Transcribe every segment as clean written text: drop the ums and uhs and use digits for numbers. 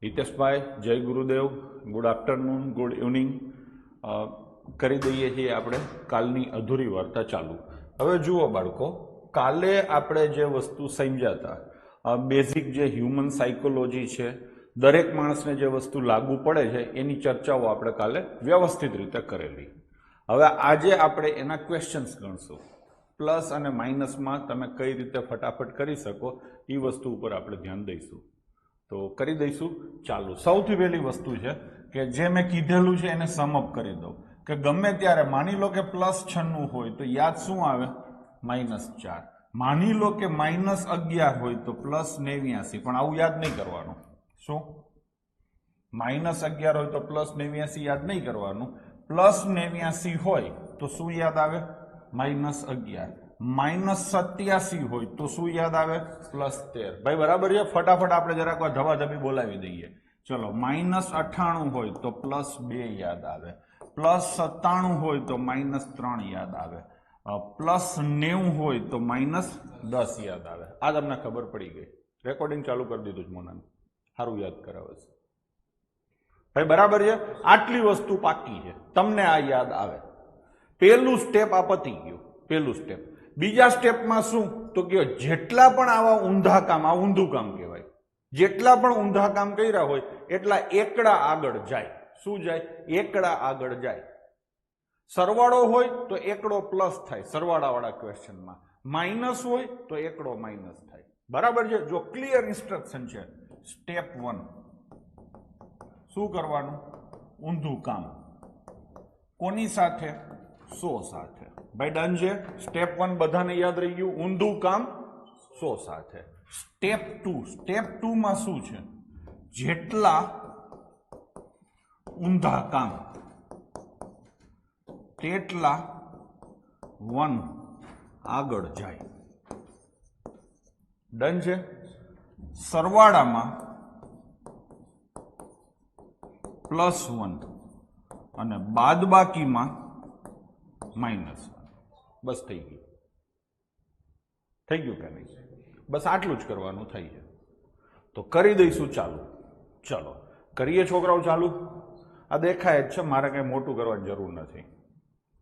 હિતેશભાઈ, જય ગુરુદેવ, good afternoon, good evening. કરી દઈએ છીએ આપણે કાલની અધૂરી વાર્તા ચાલુ. હવે જુઓ બાળકો, કાલે આપણે જે વસ્તુ સમજ્યા હતા, બેઝિક જે હ્યુમન સાયકોલોજી છે, દરેક માણસને જે વસ્તુ લાગુ પડે છે એની ચર્ચાઓ આપણે કાલે વ્યવસ્થિત રીતે કરેલી. હવે આજે આપણે એના ક્વેશ્ચન્સ ગણશું. પ્લસ અને માઇનસમાં તમે કઈ રીતે ફટાફટ કરી શકો એ વસ્તુ ઉપર આપણે ધ્યાન દઈશું. તો કરી દઈશું. ચાલો, સૌથી પહેલી વસ્તુ છે કે જે મેં કીધેલું છે એને સમઅપ કરી દઉં કે ગમે ત્યારે માની લો કે +96 હોય તો યાદ શું આવે? -4. માની લો કે -11 હોય તો +89, પણ આવું યાદ નહીં કરવાનું. શું? -11 હોય તો +89 યાદ નહીં કરવાનું. +89 હોય તો શું યાદ આવે? -11. -87 હોય તો શું યાદ આવે? +13. ભાઈ બરાબર છે? ફટાફટ આપણે જરાક ધબાધબી બોલાવી દઈએ. ચલો, -98 હોય તો +2 યાદ આવે. +97 હોય તો -3 યાદ આવે. +90 હોય તો -10 યાદ આવે. આ તમને ખબર પડી ગઈ. રેકોર્ડિંગ ચાલુ કરી દીધું જ મોનાને. સારું યાદ કરાવે છે ભાઈ. બરાબર છે? આટલી વસ્તુ પાકી છે. તમને આ યાદ આવે. પહેલું સ્ટેપ આ પતી ગયું. પહેલું સ્ટેપ. બીજા સ્ટેપમાં શું? તો કે જેટલા પણ આવા ઊંધા કામ, આ ઊંધું કામ કહેવાય, જેટલા પણ ઊંધા કામ કર્યા હોય એટલા એકડા આગળ જાય. શું જાય? એકડા આગળ જાય. સરવાળો હોય તો એકડો પ્લસ થાય સરવાળાવાળા ક્વેશ્ચનમાં. માઇનસ હોય તો એકડો માઇનસ થાય. બરાબર છે? જો ક્લિયર ઇન્સ્ટ્રક્શન છે. સ્ટેપ 1 શું કરવાનું? ઊંધું કામ. કોની સાથે? 100 સાથે. ભાઈ ડન છે? સ્ટેપ 1 બધાને યાદ રહી ગયું. ઊંધું કામ 100 સાથે. સ્ટેપ 2. સ્ટેપ 2 માં શું છે? જેટલા ઊંધા કામ તેટલા 1 આગળ જાય. ડન છે? સરવાળામાં +1 અને બાદબાકીમાં -1. બસ થઈ ગયું. થઈ ગયું કે નહીં? બસ આટલું જ કરવાનું થઈ છે. તો કરી દઈશું ચાલુ. ચલો કરીએ છોકરાઓ ચાલુ. આ દેખાય જ છે, મારે કંઈ મોટું કરવાની જરૂર નથી.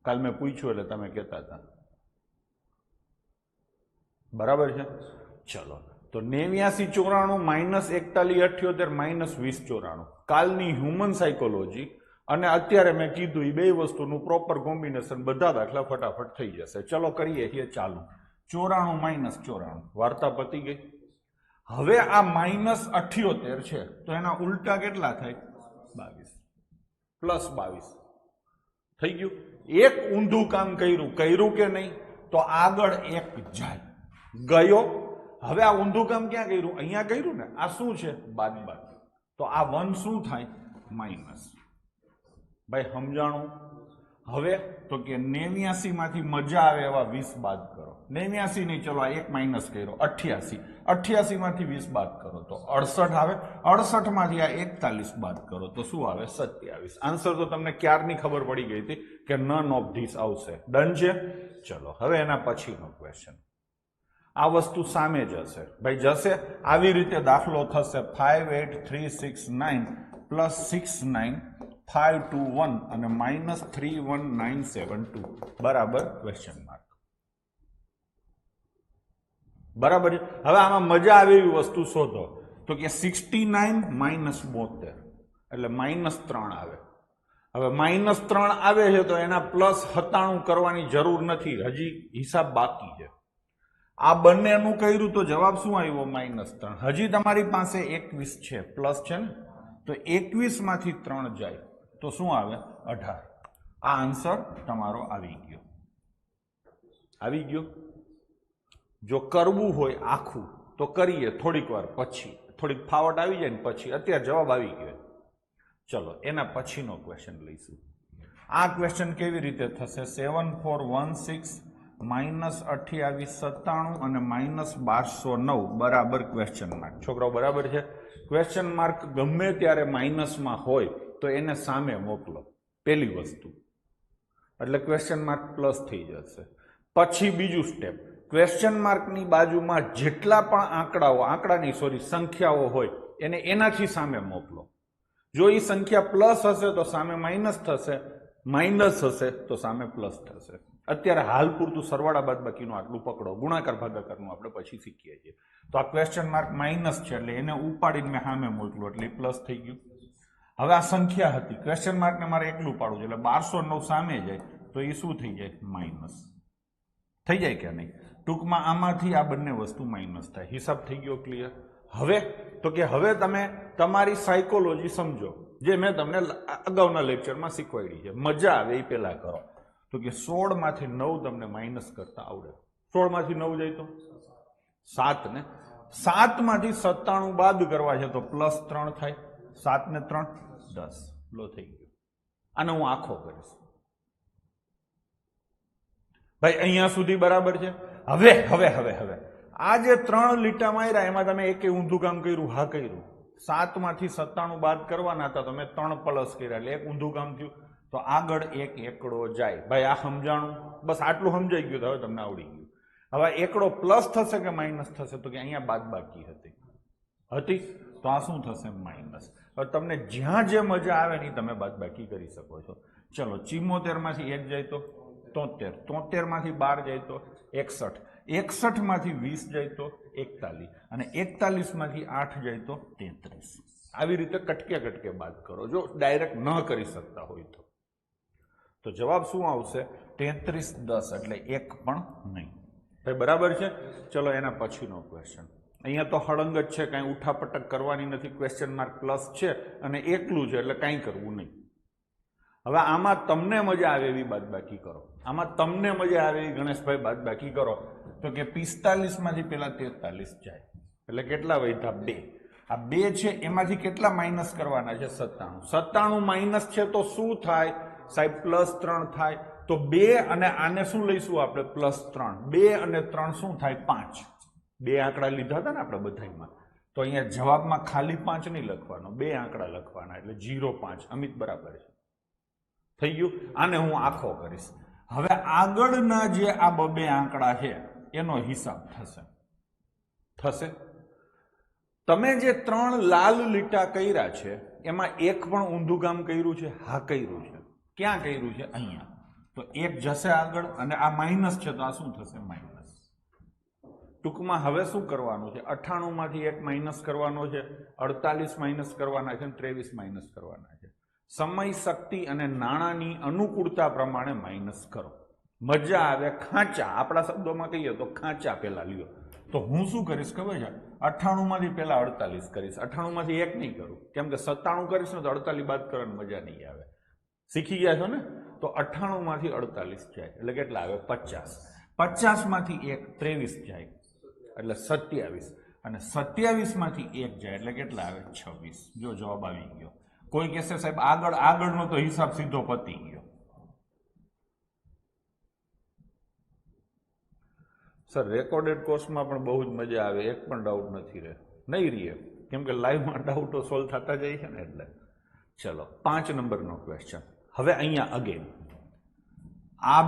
કાલ મેં પૂછ્યું એટલે તમે કહેતા હતા. બરાબર છે? ચલો, તો 89 94 -41 78 -20 94. કાલની હ્યુમન સાયકોલોજી અને અત્યારે મેં કીધું એ બે વસ્તુનું પ્રોપર કોમ્બિનેશન બધા દાખલા ફટાફટ થઈ જશે. ચલો કરીએ છીએ ચાલુ. 94 -94 વાર્તા પતી ગઈ. હવે આ -78 છે તો એના ઉલટા કેટલા થાય? 22 +22 થઈ ગયું. એક ઊંધું કામ કર્યું કે નહીં? તો આગળ એક જાય. ગયો. હવે આ ઊંધું કામ ક્યાં કર્યું? અહીંયા કર્યું ને. આ શું છે? બાદબાકી. તો આ 1 શું થાય? માઇનસ. ભાઈ સમજાણું? હવે તો કે 89 માંથી મજા આવે એવા 20 બાદ કરો. 89 નહીં, ચલો આ એક માઇનસ કર્યો. 88. 88 માંથી 20 બાદ કરો તો 68 આવે. 68 માંથી આ 41 બાદ કરો તો શું આવે? 27. આન્સર તો તમને ક્યારની ખબર પડી ગઈ હતી કે નન ઓફ ધીસ આવશે. ડન છે? ચલો હવે એના પછીનો ક્વેશ્ચન. આ વસ્તુ સામે જશે. ભાઈ જશે. આવી રીતે દાખલો થશે. 58369 +69 521 અને -31972 બરાબર ક્વેશ્ચન માર્ક. બરાબર છે? હવે આમાં મજા આવે એવી વસ્તુ શોધો. તો કે 69 -72 એટલે -3 આવે. હવે -3 આવે છે તો એના +97 કરવાની જરૂર નથી. હજી હિસાબ બાકી છે. આ બંનેનું કર્યું તો જવાબ શું આવ્યો? -3. હજી તમારી પાસે 21 છે. પ્લસ છે ને, તો 21 માંથી 3 જાય તો શું આવે? 18. આ આન્સર તમારો આવી ગયો. આવી ગયો. જો કરવું હોય આખું તો કરીએ થોડીક વાર પછી. થોડીક ફાવટ આવી જાય ને પછી. અત્યારે જવાબ આવી ગયો. ચલો એના પછીનો ક્વેશ્ચન લઈશું. આ ક્વેશ્ચન કેવી રીતે થશે? 7416 -2897 અને -1209 બરાબર ક્વેશ્ચન માર્ક. છોકરાઓ બરાબર છે? ક્વેશ્ચન માર્ક ગમે ત્યારે માઇનસમાં હોય તો એને સામે મોકલો. પહેલી વસ્તુ એટલે ક્વેશ્ચન માર્ક પ્લસ થઈ જશે. પછી બીજું સ્ટેપ, ક્વેશ્ચન માર્કની બાજુમાં જેટલા પણ આંકડાની સંખ્યાઓ હોય એને એનાથી સામે મોકલો. જો એ સંખ્યા પ્લસ હશે તો સામે માઇનસ થશે, માઇનસ હશે તો સામે પ્લસ થશે. અત્યારે હાલ પૂરતું સરવાળા બાદબાકીનું આટલું પકડો, ગુણાકાર ભાગાકારનું આપણે પછી શીખીએ છીએ. તો આ ક્વેશ્ચન માર્ક માઇનસ છે એટલે એને ઉપાડીને મેં સામે મોકલું એટલે પ્લસ થઈ ગયું. હવે આ સંખ્યા હતી, ક્વેશ્ચન માર્કને મારે એકલું પાડવું છે એટલે 1209 સામે જાય તો એ શું થઈ જાય? માઇનસ થઈ જાય કે નહીં? ટૂંકમાં આમાંથી આ બંને વસ્તુ માઇનસ થાય. હિસાબ થઈ ગયો ક્લિયર? હવે તો કે હવે તમે તમારી સાયકોલોજી સમજો, જે મેં તમને અગાઉના લેક્ચરમાં શીખવાડી છે. મજા આવે એ પહેલા કરો. તો કે 16 માંથી 9 તમને માઇનસ કરતા આવડે. 16 માંથી 9 જાય તો 7 ને 7 માંથી 97 બાદ કરવા છે તો પ્લસ 3 થાય. 7 ને 3 10 લો થઈ ગયું. આને હું આખો કરીશ ભાઈ, અહીંયા સુધી બરાબર છે. હવે હવે હવે હવે આ જે 3 લીટા માર્યા એમાં તમે એકે ઊંધું કામ કર્યું? હા કર્યું. 7 માંથી 97 બાદ કરવાના હતા, તમે 3 પ્લસ કર્યા એટલે એક ઊંધું કામ થયું. તો આગળ એક એકડો જાય. ભાઈ આ સમજાણું? બસ આટલું સમજાઈ ગયું તો હવે તમને આવડી ગયું. હવે એકડો પ્લસ થશે કે માઇનસ થશે? તો કે અહીંયા બાદબાકી હતી તો આ શું થશે? માઇનસ. હવે તમને જ્યાં જે મજા આવે ને તમે બાદબાકી કરી શકો છો. ચલો 74 માંથી 1 જાય તો 73, 73 માંથી 12 જાય તો 61, 61 માંથી 20 જાય તો 41 અને 41 માંથી 8 જાય તો 33. આવી રીતે કટકે કટકે બાદ કરો જો ડાયરેક્ટ ન કરી શકતા હોય તો જવાબ શું આવશે? 33 10 એટલે 1 પણ નહીં. ભાઈ બરાબર છે? ચલો એના પછીનો ક્વેશ્ચન. અહીંયા તો હળંગ જ છે, કાંઈ ઉઠાપટક કરવાની નથી. ક્વેશ્ચન માર્ક પ્લસ છે અને એકલું છે એટલે કાંઈ કરવું નહીં. હવે આમાં તમને મજા આવે એવી બાદબાકી કરો. આમાં તમને મજા આવે એવી ગણેશભાઈ બાદબાકી કરો. તો કે 45 માંથી પેલા 43 જાય એટલે કેટલા વધ્યા? 2. આ 2 છે એમાંથી કેટલા માઇનસ કરવાના છે? 97. 97 માઇનસ છે તો શું થાય સાહેબ? પ્લસ 3 થાય. તો 2 અને આને શું લઈશું આપણે? પ્લસ 3. 2 અને 3 શું થાય? 5. 2 આંકડા લીધા હતા ને આપણે બધામાં. તો અહીંયા જવાબમાં ખાલી 5 નહીં લખવાનો, 2 આંકડા લખવાના એટલે 0 5. અમિત બરાબર છે? થઈ ગયું. આને હું આખો કરીશ. હવે આગળના જે આ 2 આંકડા છે એનો હિસાબ થશે. તમે જે 3 લાલ લીટા કર્યા છે એમાં એક પણ ઊંધું કામ કર્યું છે? હા કર્યું છે. ક્યાં કર્યું છે? અહીંયા. તો 1 જશે આગળ અને આ માઇનસ છે તો આ શું થશે? માઇનસ. ટૂંકમાં હવે શું કરવાનું છે? 98 માંથી 1 માઇનસ કરવાનો છે, 48 માઇનસ કરવાના છે, 23 માઇનસ કરવાના છે. સમય, શક્તિ અને નાણાંની અનુકૂળતા પ્રમાણે માઇનસ કરો. મજા આવે ખાંચા, આપણા શબ્દોમાં કહીએ તો ખાંચા પેલા લ્યો. તો હું શું કરીશ ખબર છે? 98 માંથી પેલા 48 કરીશ. 98 માંથી 1 નહીં કરું, કેમ કે 97 કરીશ ને તો 48 બાદ કરવાની મજા નહીં આવે. શીખી ગયા છો ને? તો 98 માંથી 48 જાય એટલે કેટલા આવે? 50. 50 માંથી 1 23 જાય એટલે 27 અને 27 માંથી 1 જાય એટલે કેટલા આવે? 26. જો જવાબ આવી ગયો. કોઈ કહેશે સાહેબ આગળનો તો હિસાબ સીધો પતી ગયો. સર રેકોર્ડેડ કોર્સમાં પણ બહુ જ મજા આવે, એક પણ ડાઉટ નથી નહીં રહે, કેમ કે લાઈવમાં ડાઉટો સોલ્વ થતા જાય છે ને એટલે. ચલો 5 નંબરનો ક્વેશ્ચન. હવે અહીંયા અગેન આ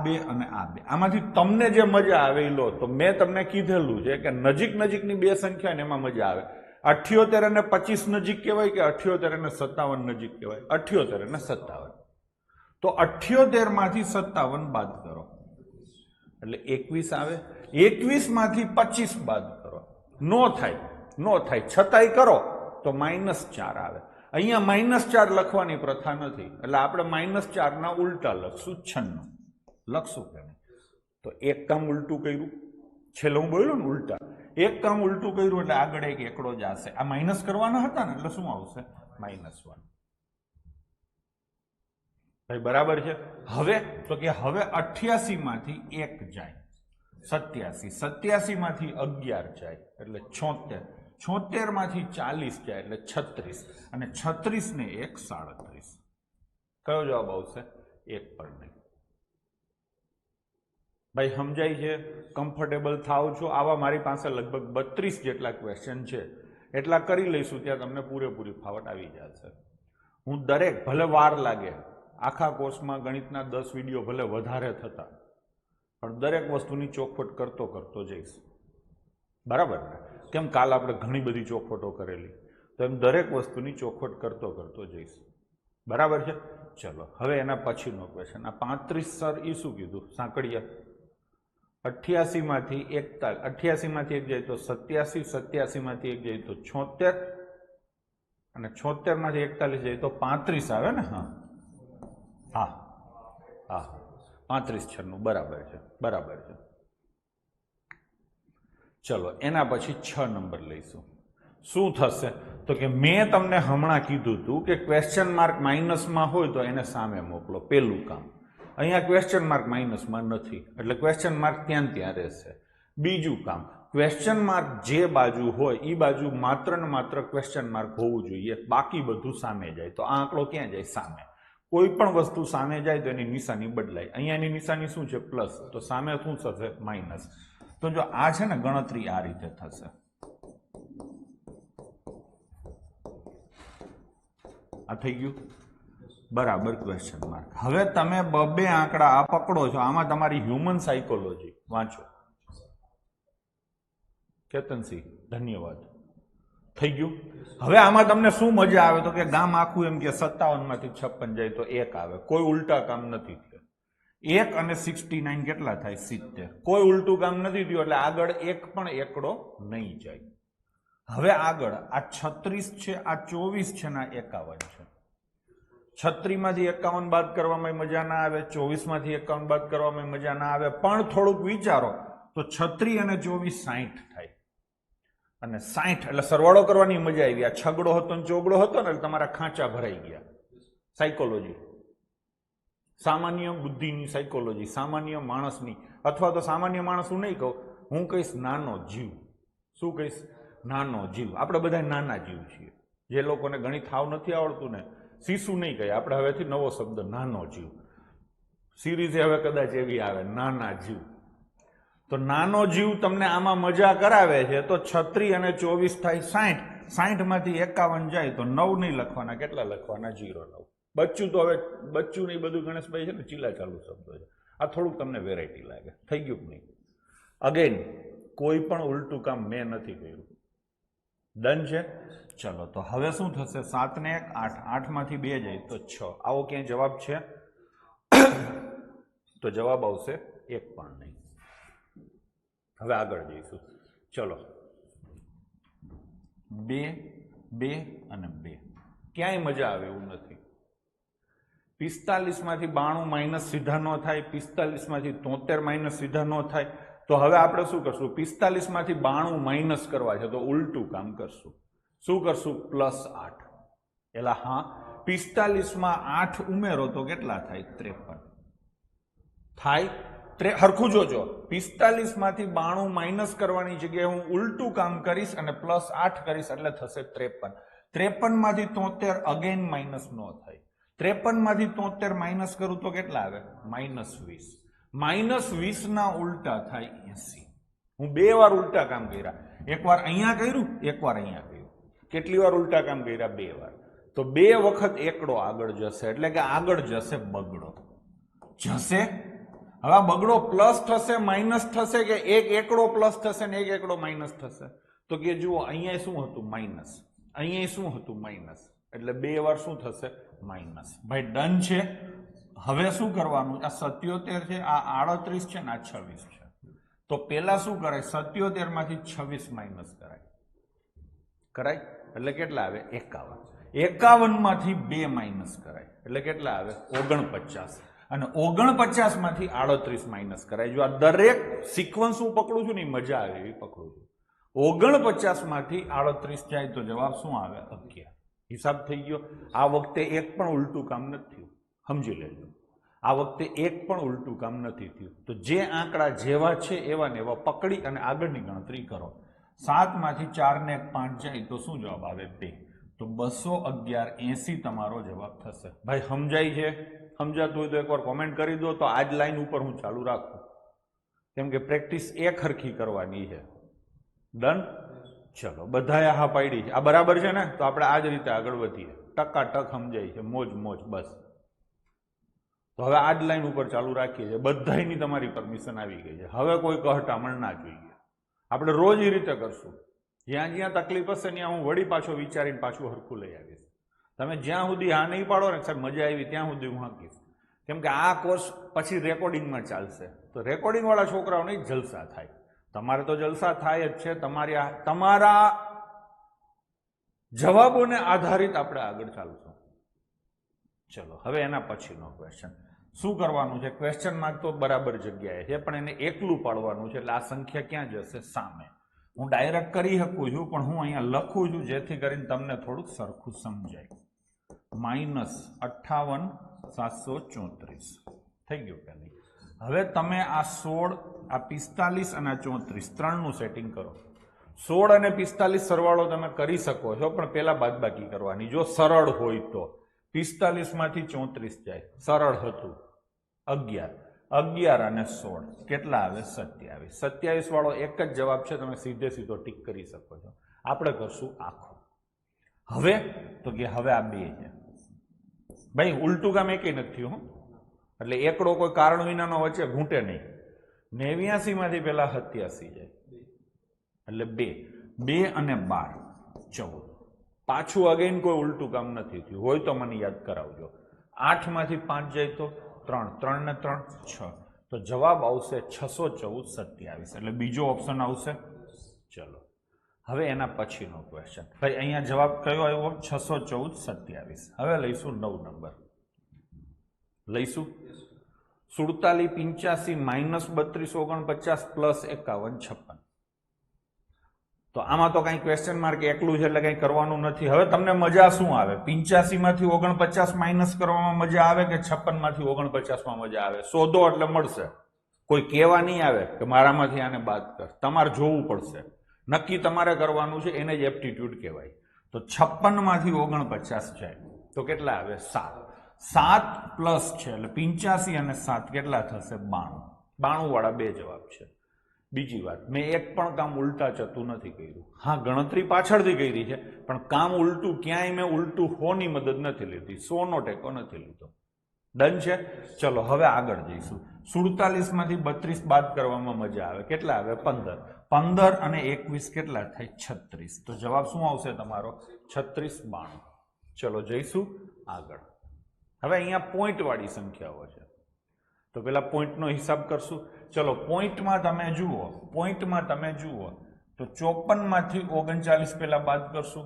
2 અને આ 2 આમાંથી તમને જે મજા આવે એ લો. તો મેં તમને કીધેલું છે કે નજીકની 2 સંખ્યા ને એમાં મજા આવે. 78 અને 25 નજીક કહેવાય કે 78 અને 57 નજીક કહેવાય? 78 અને 57. તો 78 માંથી 57 બાદ કરો એટલે 21 આવે. 21 માંથી 25 બાદ કરો, નો થાય છતાંય કરો તો -4 આવે. અહીંયા -4 લખવાની પ્રથા નથી એટલે આપણે -4 ના ઉલટા લખશું, 96 લખશું કે નહીં? તો એક કામ ઉલટું કર્યું, છેલ્લે હું બોલ્યો ને ઉલટા, એક કામ ઉલટું કર્યું એટલે આગળ એક એકડો જ આવશે. આ માઇનસ કરવાના હતા ને એટલે શું આવશે? -1. ભાઈ બરાબર છે? હવે તો કે હવે 88 માંથી 1 જાય 87, 87 માંથી 11 જાય એટલે 76, 76 માંથી 40 જાય એટલે 36 અને 36 ને 1 37. કયો જવાબ આવશે? 1 પણ નહીં. ભાઈ સમજાય છે? કમ્ફર્ટેબલ થાવ છો? આવા મારી પાસે લગભગ 32 જેટલા ક્વેશ્ચન છે, એટલા કરી લઈશું ત્યાં તમને પૂરેપૂરી ફાવટ આવી જશે. હું દરેક, ભલે વાર લાગે, આખા કોર્સમાં ગણિતના 10 વિડીયો ભલે વધારે થતા, પણ દરેક વસ્તુની ચોખવટ કરતો જઈશ. બરાબર ને? કેમ કાલ આપણે ઘણી બધી ચોખવટો કરેલી, તો એમ દરેક વસ્તુની ચોખવટ કરતો જઈશ. બરાબર છે? ચલો હવે એના પછીનો ક્વેશ્ચન. આ 35 સર એ શું કીધું સાંકળિયા? 88 માંથી 88 માંથી 1 જાય તો 87, 87 માંથી 1 જાય તો 76 અને 76 માંથી 41 જાય તો 35 આવે ને? હા હા હા 35 96 બરાબર છે, બરાબર છે. ચલો એના પછી 6 નંબર લઈશું. શું થશે? તો કે મેં તમને હમણાં કીધું હતું કે ક્વેશ્ચન માર્ક માઇનસમાં હોય તો એને સામે મોકલો, પેલું કામ. અહીંયા ક્વેશ્ચન માર્ક માઇનસમાં નથી એટલે ક્વેશ્ચન માર્ક ત્યાં રહેશે. બીજું કામ, ક્વેશ્ચન માર્ક જે બાજુ હોય એ બાજુ માત્ર ને માત્ર ક્વેશ્ચન માર્ક હોવું જોઈએ, બાકી બધું સામે જાય. તો આ આંકડો ક્યાં જાય? સામે. કોઈ પણ વસ્તુ સામે જાય તો એની નિશાની બદલાય. અહીંયા એની નિશાની શું છે? પ્લસ. તો સામે શું થશે? માઇનસ. તો જો આ છે ને ગણતરી આ રીતે થશે. આ થઈ ગયું બરાબર ક્વેશ્ચન માર્ક. હવે તમે બે આંકડા આ પકડો છો, આમાં તમારી હ્યુમન સાયકોલોજી વાંચો. કેતનસિંહ ધન્યવાદ. થઈ ગયું. હવે આમાં તમને શું મજા આવે? તો કે ગામ આખું એમ કે 57 માંથી 56 જાય તો 1 આવે. કોઈ ઉલટા કામ નથી થયું. 1 અને 69 કેટલા થાય? 70. કોઈ ઉલટું કામ નથી થયું એટલે આગળ એક પણ એકડો નહીં જાય. હવે આગળ આ 36 છે, આ 24 છે ને આ 51 છે. 36 માંથી 51 બાદ કરવામાં મજા ના આવે, 24 માંથી 51 બાદ કરવામાં મજા ના આવે, પણ થોડુંક વિચારો તો 36 અને 24 60 થાય. અને 60 એટલે સરવાળો કરવાની મજા આવી. આ છગડો હતો ને ચોગડો હતો ને એટલે તમારા ખાંચા ભરાઈ ગયા. સાયકોલોજી, સામાન્ય બુદ્ધિની સાયકોલોજી, સામાન્ય માણસની. અથવા તો સામાન્ય માણસ હું નહીં કહું, હું કહીશ નાનો જીવ. શું કહીશ? નાનો જીવ. આપણે બધા નાના જીવ છીએ. જે લોકોને ગણિત થાવ નથી આવડતું ને, શિશુ નહીં કહે આપણે, હવેથી નવો શબ્દ નાનો જીવ. સિરીઝ હવે કદાચ એવી આવે, નાના જીવ. તો નાનો જીવ તમને આમાં મજા કરાવે છે. તો 36 અને 24 થાય 60. 60 માંથી 51 જાય તો 9 નહીં લખવાના. કેટલા લખવાના? 09. બચ્ચું તો હવે બચ્ચું નહીં બધું ગણેશભાઈ છે ને ચીલા ચાલુ શબ્દો છે. આ થોડુંક તમને વેરાયટી લાગે. થઈ ગયું કે નહીં? અગેન કોઈ પણ ઉલટું કામ મેં નથી કર્યું. ડન છે? ચલો તો હવે શું થશે? 7 ને 1 8, 8 માંથી 2 જાય તો 6. આવો ક્યાંય જવાબ છે? તો જવાબ આવશે 1 પણ નહીં. હવે આગળ જઈશું. ચલો 2 2 અને 2 ક્યાંય મજા આવે એવું નથી. 45 માંથી 92 માઇનસ સીધા ન થાય, 45 માંથી 73 માઇનસ સીધા ન થાય. તો હવે આપણે શું કરશું? 45 માંથી 92 માઇનસ કરવા છે તો ઉલટું કામ કરશું. શું કરશું? +8. એલા હા, 45 માં 8 ઉમેરો તો કેટલા થાય? 53 થાય. હરખું જોજો, 45 માંથી 92 માઇનસ કરવાની જગ્યાએ હું ઉલટું કામ કરીશ અને +8 કરીશ એટલે થશે 53. 53 માંથી 73 અગેન માઇનસ ન થાય. 53 માંથી 73 માઇનસ કરું તો કેટલા આવે? -20. -20 ના ઉલટા થાય 80. હું 2 વાર ઉલટા કામ કર્યા. એકવાર અહીંયા કર્યું, એકવાર અહીંયા કર્યું. કેટલી વાર ઉલટા કામ કર્યા? 2 વાર. તો 2 વખત એકડો આગળ જશે એટલે કે આગળ જશે બગડો. જશે. હવે બગડો પ્લસ થશે, માઇનસ થશે, કે એક એકડો પ્લસ થશે ને એક એકડો માઇનસ થશે? તો કે જુઓ અહીંયા શું હતું? માઇનસ. અહીંયા શું હતું? માઇનસ. એટલે 2 વાર શું થશે? માઇનસ. ભાઈ ડન છે. હવે શું કરવાનું? આ 77 છે, આ 38 છે ને આ 26 છે. તો પેલા શું કરાય? 77 માંથી 26 માઇનસ કરાય. કરાય એટલે કેટલા આવે? 51. 51 માંથી 2 માઇનસ કરાય એટલે કેટલા આવે? 49. અને 49 માંથી 38 માઇનસ કરાય. જો આ દરેક સિક્વન્સ હું પકડું છું ને મજા આવે એવી પકડું છું. 49 માંથી 38 જાય તો જવાબ શું આવે? 11. હિસાબ થઈ ગયો. આ વખતે એક પણ ઉલટું કામ નથી થયું. સમજી લેજો, આ વખતે એક પણ ઉલટું કામ નથી થયું. તો જે આંકડા જેવા છે એવા ને એવા પકડી અને આગળની ગણતરી કરો. 7 માંથી 4 ને 5 જાય તો શું જવાબ આવે? 2. તો 211 80 તમારો જવાબ થશે. ભાઈ સમજાય છે? સમજાતું હોય તો એકવાર કોમેન્ટ કરી દો તો આજ લાઈન ઉપર હું ચાલુ રાખું, કેમ કે પ્રેક્ટિસ એક હરખી કરવાની છે. ડન? ચલો બધાએ હા પાડી છે. આ બરાબર છે ને? તો આપણે આ જ રીતે આગળ વધીએ. ટકાટક સમજાય છે. મોજ મોજ બસ. તો હવે આ જ લાઈન ઉપર ચાલુ રાખીએ છીએ. બધાની તમારી પરમિશન આવી ગઈ છે. હવે કોઈ કહટામણ ના જોઈએ. આપણે રોજ એ રીતે કરશું. જ્યાં જ્યાં તકલીફ હશે ત્યાં હું વળી પાછો વિચારીને પાછું હરખું લઈ આવીશ. તમે જ્યાં સુધી હા નહીં પાડો ને સાહેબ મજા આવી ત્યાં સુધી હું હાંકીશ. કેમ કે આ કોર્સ પછી રેકોર્ડિંગમાં ચાલશે, તો રેકોર્ડિંગ વાળા છોકરાઓને જલસા થાય. તમારે તો જલસા થાય જ છે. તમારા જવાબોને આધારિત આપણે આગળ ચાલશું. ચલો હવે એના પછીનો ક્વેશ્ચન શું કરવાનું છે? ક્વેશ્ચન માર્ક તો બરાબર જગ્યાએ છે, પણ એને એકલું પાડવાનું છે. એટલે આ સંખ્યા ક્યાં જશે? સામે. હું ડાયરેક્ટ કરી શકું છું, પણ હું અહીંયા લખું છું જેથી કરીને તમને થોડુંક સરખું સમજાય. -58,734 થઈ ગયું કે નહીં? હવે તમે આ 16, આ 45 અને આ 34 ત્રણનું સેટિંગ કરો. 16 અને 45 સરવાળો તમે કરી શકો છો, પણ પેલા બાદબાકી કરવાની. જો સરળ હોય તો 45 માંથી 34 જાય, સરળ હતું 11 અને 16 કેટલા આવે? 27. 27 વાળો એક જ જવાબ છે, તમે સીધે સીધો ટીક કરી શકો છો. આપણે કરશું આખો. હવે તો કે હવે આ 2 છે ભાઈ, ઉલટું કામ એકેય નથી થયું. એટલે એકડો કોઈ કારણ વિનાનો વચ્ચે ઘૂંટે નહીં. 89 માંથી પેલા 87 જાય એટલે 2 અને 12 14. પાછું અગેન કોઈ ઉલટું કામ નથી થયું. હોય તો મને યાદ કરાવજો. 8 માંથી 5 જાય તો 3, 3 ને 3 6. તો જવાબ આવશે 614, 27. એટલે બીજો ઓપ્શન આવશે. ચલો હવે એના પછીનો ક્વેશ્ચન. ભાઈ અહીંયા જવાબ કયો આવ્યો? 614, 27. હવે લઈશું 9 નંબર. લઈશું 47, 85, -32, 49 પ્લસ 51, 56. તો આમાં તો કઈ ક્વેશ્ચન માર્ક એકલું છે એટલે કઈ કરવાનું નથી. હવે તમને મજા શું આવે? 85 માંથી 49 માઇનસ કરવામાં મજા આવે કે 56 માંથી 49 માં મજા આવે? શોધો એટલે મળશે. કોઈ કહેવા નહીં આવે કે મારામાંથી આને બાદ કર. તમારે જોવું પડશે. નક્કી તમારે કરવાનું છે, એને જ એપ્ટિટ્યુડ કહેવાય. તો 56 માંથી 49 જાય તો કેટલા આવે? 7. 7 પ્લસ છે એટલે 85 અને 7 કેટલા થશે? 92. 92 વાળા 2 જવાબ છે. બીજી વાત, મેં એક પણ કામ ઉલટા ચતું નથી કર્યું. હા, ગણતરી પાછળથી કરી છે, પણ કામ ઉલટું ક્યાંય મેં ઉલટું 100 ની મદદ નથી લીધી. 100 નો ટેકો નથી લીધો. ડન છે? ચલો હવે આગળ જઈશું. 47 માંથી 32 બાદ કરવામાં મજા આવે. કેટલા આવે? 15. 15 અને 21 કેટલા થાય? 36. તો જવાબ શું આવશે તમારો? 36, 92. ચલો જઈશું આગળ. હવે અહીંયા પોઈન્ટ વાળી સંખ્યાઓ છે, તો પેલા પોઈન્ટનો હિસાબ કરશું. ચલો પોઈન્ટમાં તમે જુઓ, તો 54 માંથી 39 પેલા બાદ કરશું.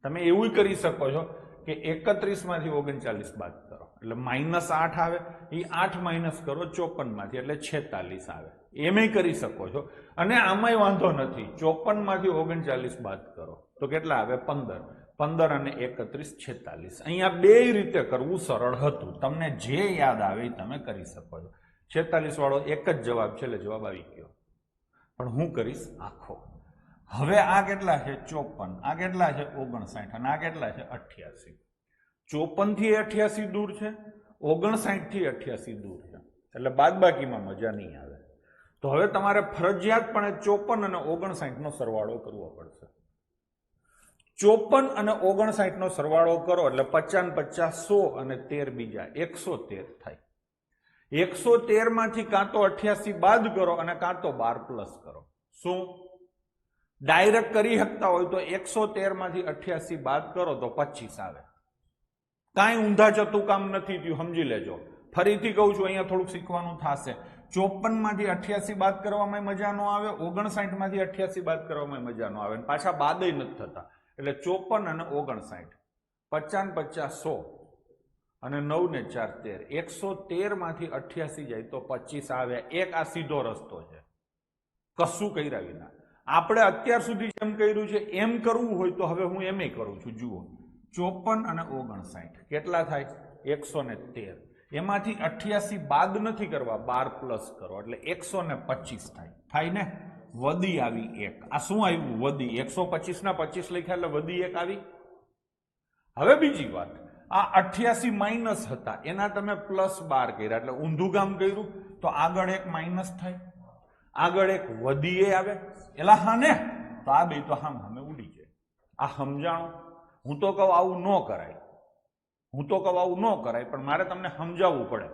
તમે એવું કરી શકો છો કે 31 માંથી 39 બાદ કરો એટલે -8 આવે. એ 8 માઇનસ કરો 54 માંથી એટલે 46 આવે. એમ કરી શકો છો. અને આમાંય વાંધો નથી. 54 માંથી 39 બાદ કરો તો કેટલા આવે? 15. 15 અને 31, 46. અહીંયા બે રીતે કરવું સરળ હતું. તમને જે યાદ આવે એ તમે કરી શકો છો. 46 વાળો એક જ જવાબ છે એટલે જવાબ આવી ગયો. પણ હું કરીશ આખો. હવે આ કેટલા છે? 54. આ કેટલા છે? 59. અને આ કેટલા છે? 88. 54 થી 88 દૂર છે, 59 થી 88 દૂર છે. એટલે બાદબાકીમાં મજા નહીં આવે. તો હવે તમારે ફરજિયાતપણે 54 અને 59 નો સરવાળો કરવો પડશે. 54 અને 59 નો સરવાળો કરો એટલે 50 50 100 અને 13 બીજા 113 થાય. 113 માંથી કાં તો 88 બાદ કરો અને કાં તો 12 પ્લસ કરો. શું ડાયરેક્ટ કરી શકતા હોય તો 113 માંથી 88 બાદ કરો તો 25 આવે. કાંઈ ઊંધા ચતું કામ નથી થયું, સમજી લેજો. ફરીથી કહું છું, અહીંયા થોડુંક શીખવાનું થશે. 54 માંથી 88 બાદ કરવામાં મજા ન આવે, 59 માંથી 88 બાદ કરવામાં મજા ન આવે, પાછા બાદ નથી થતા. એટલે 54 અને 59, 50 50 100 અને 9 ને 4 13. 113 માંથી 88 જાય તો 25 આવે. એક આ સીધો રસ્તો છે, કશું કર્યા વિના. આપણે અત્યાર સુધી જેમ કર્યું છે એમ કરવું હોય તો હવે હું એમ કરું છું. જુઓ, 54 અને 59 કેટલા થાય? 113. એમાંથી 88 બાદ નથી કરવા, 12 પ્લસ કરો એટલે 125 થાય. થાય ને? વધી આવી 1. આ શું આવ્યું? વધી. 125 ના 25 લખ્યા એટલે વધી 1 આવી. હવે બીજી વાત, આ 88 માઇનસ હતા એના તમે પ્લસ 12 કર્યા એટલે ઊંધું કામ કર્યું. તો આગળ એક માઇનસ થાય, આગળ એક વધી આવે. એલા હા ને? તો આ બે તો હામ હામે ઉડી જાય. આ સમજાણું? હું તો કહું આવું ન કરાય, પણ મારે તમને સમજાવવું પડે.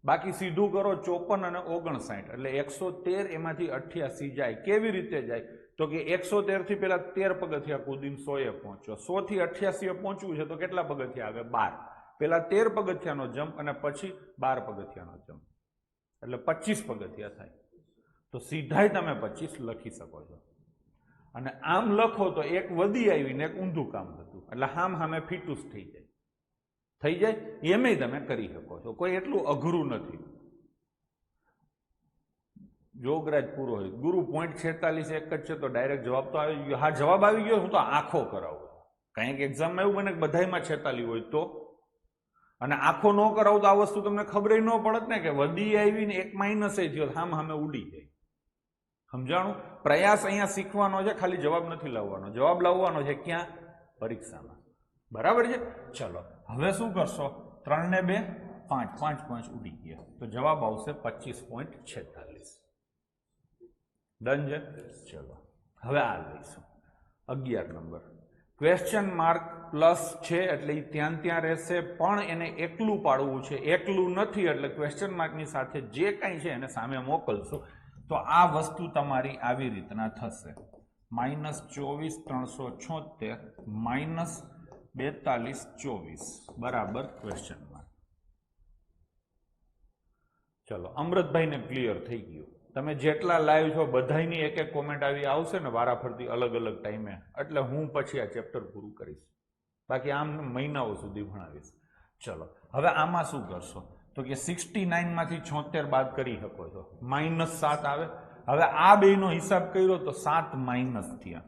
બાકી સીધું કરો 54 અને 59 એટલે 113 એમાંથી 88 જાય. કેવી રીતે જાય? તો કે 113 થી પેલા 13 પગથિયા કૂદીને 100 એ પહોંચ્યો, 100 થી 88 એ પહોંચવું છે તો કેટલા પગથિયા આવે? 12. પેલા 13 પગથિયાનો જમ્પ અને પછી 12 પગથિયાનો જમ્પ, એટલે 25 પગથિયા થાય. તો સીધાય તમે 25 લખી શકો છો. અને આમ લખો તો એક વધી આવીને એક ઊંધું કામ હતું, એટલે હામે ફીટુસ થઈ જાય એમેય તમે કરી શકો છો. કોઈ એટલું અઘરું નથી. જોગરાજ પુરોહિત, ગુરુ 0.46 એક જ છે તો ડાયરેક્ટ જવાબ તો આવી ગયો. હા, જવાબ આવી ગયો. હું તો આખો કરાવું. કંઈક એક્ઝામમાં એવું બને કે બધાયમાં 46 હોય તો, અને આખો ન કરાવું તો આ વસ્તુ તમને ખબર ન પડત ને કે વધી આવીને એક માઇનસ એ થયો, સામે ઉડી જાય. સમજાણું? પ્રયાસ અહીંયા શીખવાનો છે, ખાલી જવાબ નથી લાવવાનો. જવાબ લાવવાનો છે ક્યાં? પરીક્ષામાં. બરાબર છે? ચલો હવે શું કરશો? 3 ને 2 5, 5 5 ઉડી ગયા, તો જવાબ આવશે 25.46. ડન છે? ચલો હવે આ લઈશું 11 નંબર. ક્વેશ્ચન માર્ક પ્લસ છે એટલે એ ત્યાં રહેશે, પણ એને એકલું પાડવું છે. એકલું નથી એટલે ક્વેશ્ચન માર્કની સાથે જે કાંઈ છે એને સામે મોકલશું. તો આ વસ્તુ તમારી આવી રીતના થશે: -24,376 -42,24 બરાબર ક્વેશ્ચન માર્ક. ચલો, અમૃતભાઈને ક્લિયર થઈ ગયું. તમે જેટલા લાઈવ છો બધાની એક એક કોમેન્ટ આવી આવશે ને વારાફરતી અલગ અલગ ટાઈમે, એટલે હું પછી આ ચેપ્ટર પૂરું કરીશ. બાકી આમ મહિનાઓ સુધી ભણાવીશ. ચલો હવે આમાં શું કરશો? તો કે 69 માંથી 76 બાદ કરી શકો છો, -7 આવે. હવે આ બેનો હિસાબ કર્યો તો 7 માઇનસ થયા,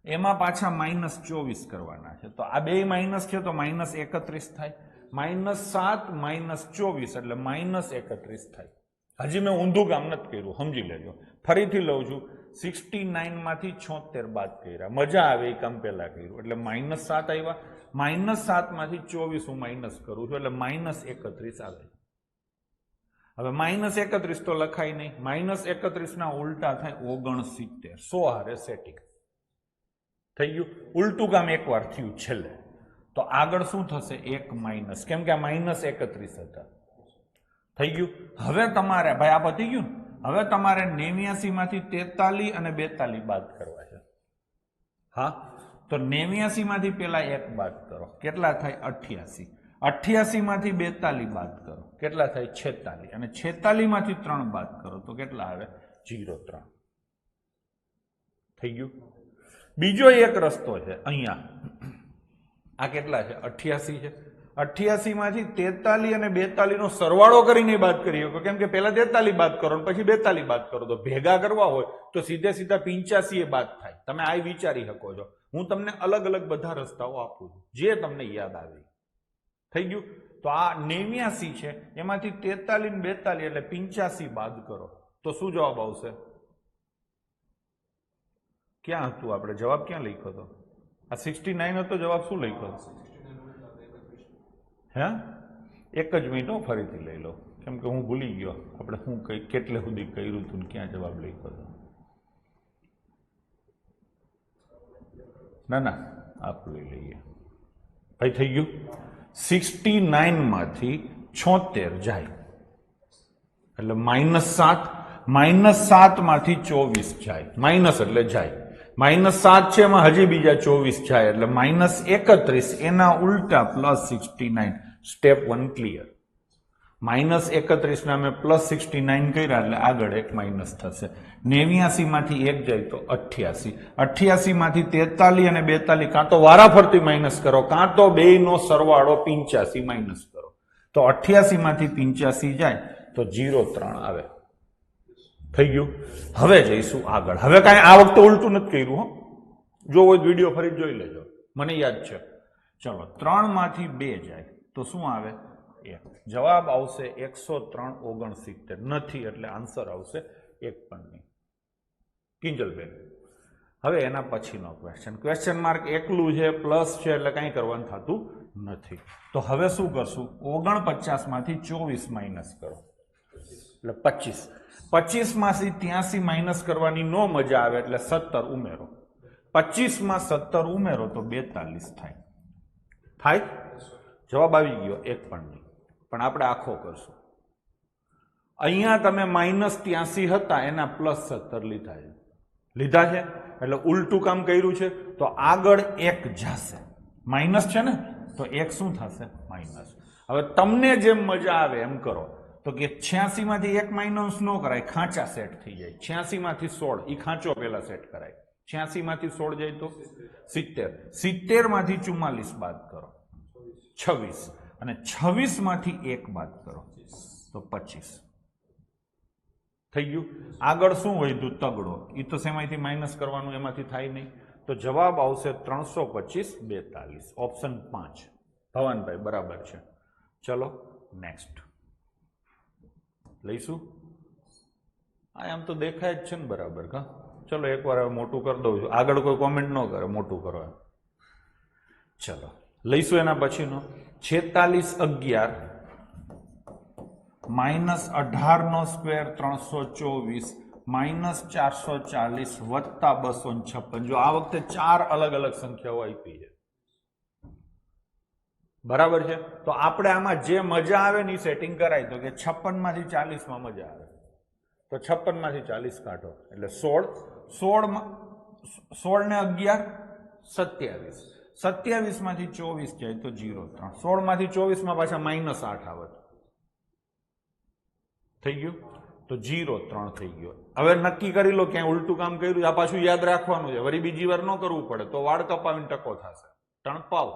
એમાં પાછા -24 કરવાના છે. તો આ બે માઇનસ છે તો -31 થાય. -7 -24 એટલે -31 થાય. હજી મેં ઊંધું કામ નથી કર્યું, સમજી લેજો. ફરીથી લઉં છું, 69 માંથી 76 બાદ કર્યા, મજા આવે એ કામ પહેલા કર્યું એટલે -7 આવ્યા. -7 માંથી 24 હું માઇનસ કરું છું એટલે -31 આવે. હવે -31 તો લખાય નહીં, -31 ના ઉલટા થાય 69. 100 હારે સેટિંગ થઈ ગયું. ઉલટું કામ એકવાર થયું છેલ્લે, તો આગળ શું થશે? 1 માઇનસ, કેમ કે આ -31 હતા. થઈ ગયું. હવે તમારે ભાઈ આ પતી ગયું. હવે તમારે 89 માંથી 43 અને 42 બાદ કરવા છે. હા, તો 89 માંથી પેલા 1 બાદ કરો, કેટલા થાય? 88. 88 માંથી 42 બાદ કરો, કેટલા થાય? 46. અને 46 માંથી 3 બાદ કરો તો કેટલા આવે? 0.3. થઈ ગયું. બીજો એક રસ્તો છે અહીંયા. આ કેટલા છે? 88 છે. 88 માંથી 43 અને 42 નો સરવાળો કરીને બાદ કરી શકો, કેમ કે પેલા 43 બાદ કરો પછી 42 બાદ કરો. તો ભેગા કરવા હોય તો સીધે સીધા 85 એ બાદ થાય. તમે આ વિચારી શકો છો. હું તમને અલગ અલગ બધા રસ્તાઓ આપું છું, જે તમને યાદ આવે. થઈ ગયું. તો આ 89 છે, એમાંથી 43 ને 42 એટલે 85 બાદ કરો તો શું જવાબ આવશે? ક્યાં હતું? આપણે જવાબ ક્યાં લખ્યો હતો? આ 69 હતો જવાબ. શું લખ્યો હતો? હે, એક જ મિનિટ ફરીથી લઈ લો, કેમ કે હું ભૂલી ગયો આપણે શું કઈ કેટલે સુધી કર્યું હતું ક્યાં જવાબ લખ્યો હતો. ના આપ લઈ લઈએ ભાઈ. થઈ ગયું. 69 માંથી 76 જાય એટલે -7, -7 માંથી 24 જાય, માઇનસ એટલે જાય. -7 છે એમાં હજી બીજા 24 જાય એટલે -31. એના ઉલટા +69. Step 1 clear. -31 ના અમે +69 કર્યા એટલે આગળ એક માઇનસ થશે. 89 માંથી 1 જાય તો 88. 88 માંથી 43 અને 42 કાં તો વારાફરતી માઇનસ કરો, કાં તો બેયનો સરવાળો 85 માઇનસ કરો. તો 88 માંથી 85 જાય તો 0.3 આવે. થઈ ગયું. હવે જઈશું આગળ. હવે કાંઈ આ વખતે ઉલટું નથી કર્યું. હો, જો હોય વિડીયો ફરી જોઈ લેજો, મને યાદ છે. ચલો, 3 માંથી 2 જાય તો શું આવે? 1. જવાબ આવશે 103.69. નથી એટલે આન્સર આવશે 1 પણ નહીં. કિંજલબેન, હવે એના પછીનો ક્વેશ્ચન માર્ક એકલું છે, પ્લસ છે એટલે કંઈ કરવાનું થતું નથી. તો હવે શું કરશું? 49 માંથી 24 માઇનસ કરો એટલે 25. 25 માંથી 83 માઇનસ કરવાની નો મજા આવે એટલે 17 ઉમેરો. 25 માં 17 ઉમેરો તો 42 થાય. જવાબ આવી ગયો 1 પણ નહીં. પણ આપણે આખો કરશું. અહીંયા તમે -83 હતા એના +17 લીધા છે. એટલે ઉલટું કામ કર્યું છે તો આગળ એક જશે માઇનસ છે ને તો એક શું થશે માઇનસ. હવે તમને જેમ મજા આવે એમ કરો તો કે 86 માંથી એક માઇનસ ન કરાય ખાંચા સેટ થઈ જાય 86 માંથી 16 એ ખાંચો પેલા સેટ કરાય 86 માંથી 16 જાય તો 70 70 માંથી 44 બાદ કરો 26 અને 26 માંથી 1 બાદ કરો તો 25 થઈ ગયું. આગળ શું વધ્યું તગડો એ તો શેમાંથી માઇનસ કરવાનું એમાંથી થાય નહીં તો જવાબ આવશે 325 42 ઓપ્શન 5. ભવાનભાઈ બરાબર છે. ચલો નેક્સ્ટ લઈશું. આમ તો દેખાય જ છે ને બરાબર કા. ચલો એકવાર હવે મોટું કરી દઉં છું આગળ કોઈ કોમેન્ટ ન કરે મોટું કરો એમ. ચલો લઈશું એના પછીનો 46 11 માઇનસ 18 નો સ્ક્વેર 324 માઇનસ 440 વત્તા 256. જો આ વખતે 4 અલગ અલગ સંખ્યાઓ આપી છે બરાબર છે તો આપણે આમાં જે મજા આવે ને એ સેટિંગ કરાય તો કે 56 માંથી 40 માં મજા આવે તો 56 માંથી 40 કાઢો એટલે 16 16 ને 11 27 27 માંથી 24 જાય તો 0 3 16 માંથી 24 માં પાછા માઇનસ 8 આવે થઈ ગયું તો 0 3 થઈ ગયો. હવે નક્કી કરી લો ક્યાંય ઉલટું કામ કર્યું આ પાછું યાદ રાખવાનું છે વળી બીજી વાર ન કરવું પડે તો વાળ કપાવીને ટકો થશે ટણપાવ.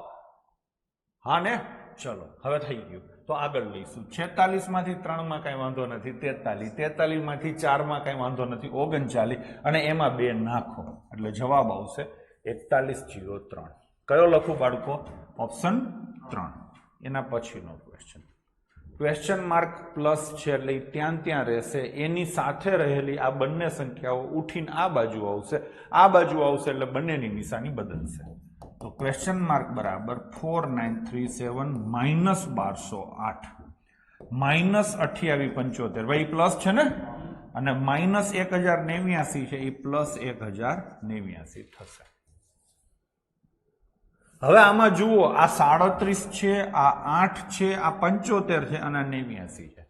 હા ને ચલો હવે થઈ ગયું તો આગળ લઈશું 46 માંથી 3 માં કઈ વાંધો નથી 43 43 માંથી 4 માં કઈ વાંધો નથી 39 અને એમાં 2 નાખો એટલે જવાબ આવશે 4103. કયો લખું બાળકો ઓપ્શન 3. એના પછીનો ક્વેશ્ચન માર્ક પ્લસ છે એટલે ત્યાં રહેશે એની સાથે રહેલી આ બંને સંખ્યાઓ ઉઠીને આ બાજુ આવશે એટલે બંનેની નિશાની બદલશે તો ક્વેશ્ચન માર્ક બરાબર 4937 માઇનસ 1208 માઇનસ 2875 ભાઈ પ્લસ છે ને અને માઇનસ 1089 છે એ પ્લસ 1089 થશે. હવે આમાં જુઓ આ 37 છે આ 8 છે આ 75 છે અને આ 89 છે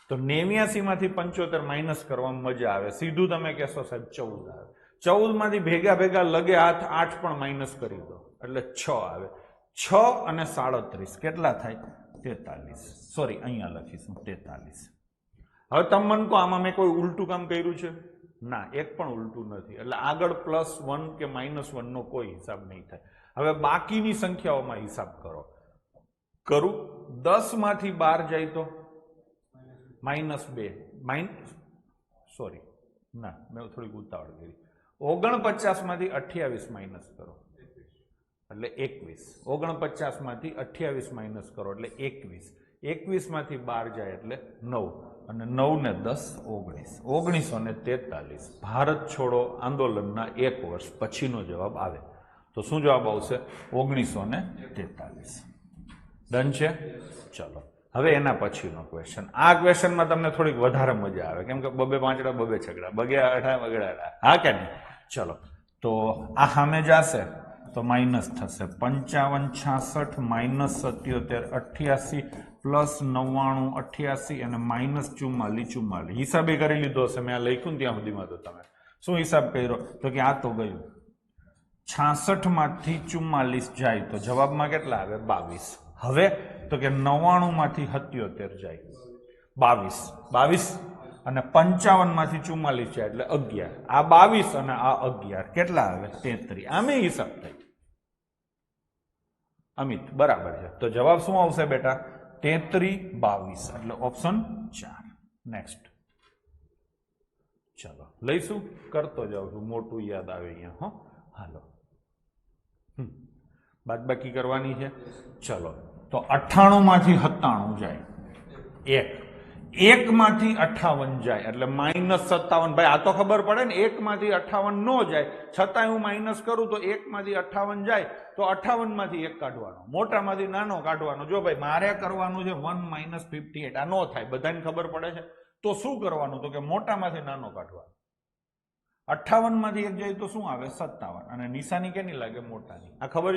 તો 89 માંથી 75 માઇનસ કરવામાં મજા આવે સીધું તમે કહેશો સાહેબ 14 આવે 14 માંથી ભેગા લગે હાથ 8 પણ માઇનસ કરી દો એટલે 6 આવે 6 અને 37 કેટલા થાય 43. સોરી અહીંયા લખીશું 43. હવે તમે મને કહો આમાં મેં કોઈ ઉલટું કામ કર્યું છે ના એક પણ ઉલટું નથી એટલે આગળ +1 કે -1 નો કોઈ હિસાબ નહીં થાય. હવે બાકીની સંખ્યાઓમાં હિસાબ કરું 10 માંથી 12 જાય તો -2 સોરી ના મેં થોડીક ઉતાવળ કરી 49 માંથી 28 માઇનસ કરો એટલે 21 49 માંથી 28 માઇનસ કરો એટલે 21 માંથી 12 જાય એટલે 9 અને 9 ને 10 19 1943 ભારત છોડો આંદોલનના 1 વર્ષ પછીનો જવાબ આવે તો શું જવાબ આવશે 1943. ડન છે. ચલો હવે એના પછીનો ક્વેશ્ચન આ ક્વેશ્ચનમાં તમને થોડીક વધારે મજા આવે કેમ કે બબે પાંચડા બબે છગડા બગે અઢા બગડા હા કે નહીં. ચલો તો આ સામે જશે તો માઇનસ થશે 55 66 માઇનસ 77 88 પ્લસ 99 88 અને માઇનસ 44 હિસાબે કરી લીધો હશે મેં આ લખ્યું ને ત્યાં સુધીમાં તો તમે શું હિસાબ કર્યો તો કે આ તો ગયું 66 માંથી 44 જાય તો જવાબમાં કેટલા આવે 22. હવે તો કે 99 માંથી 77 જાય 22 અને 55 માંથી 44 જાય એટલે 11 આ 22 અને આ 11 કેટલા આવે 33. આમે હિસાબ થાય અમિત બરાબર છે તો જવાબ શું આવશે બેટા 33 22 એટલે ઓપ્શન 4. નેક્સ્ટ ચલો લઈશું કરતો જાઉં છું મોટું યાદ આવે અહીંયા હો હાલો બાદબાકી કરવાની છે. ચલો તો 98 માંથી 97 જાય 1 માંથી 58 જાય એટલે -57. ભાઈ આ તો ખબર પડે ને 1 માંથી 58 નો જાય છતાં હું માઇનસ કરું તો 1 માંથી 58 જાય તો 58 માંથી 1 કાઢવાનો મોટામાંથી નાનો કાઢવાનો. જો ભાઈ મારે કરવાનું છે 1 - 58 આ નો થાય બધાને ખબર પડે છે તો શું કરવાનું તો કે મોટામાંથી નાનો કાઢવાનો 58 માંથી 1 જાય તો શું આવે 57 અને નિશાની કેની લાગે મોટાની. આ ખબર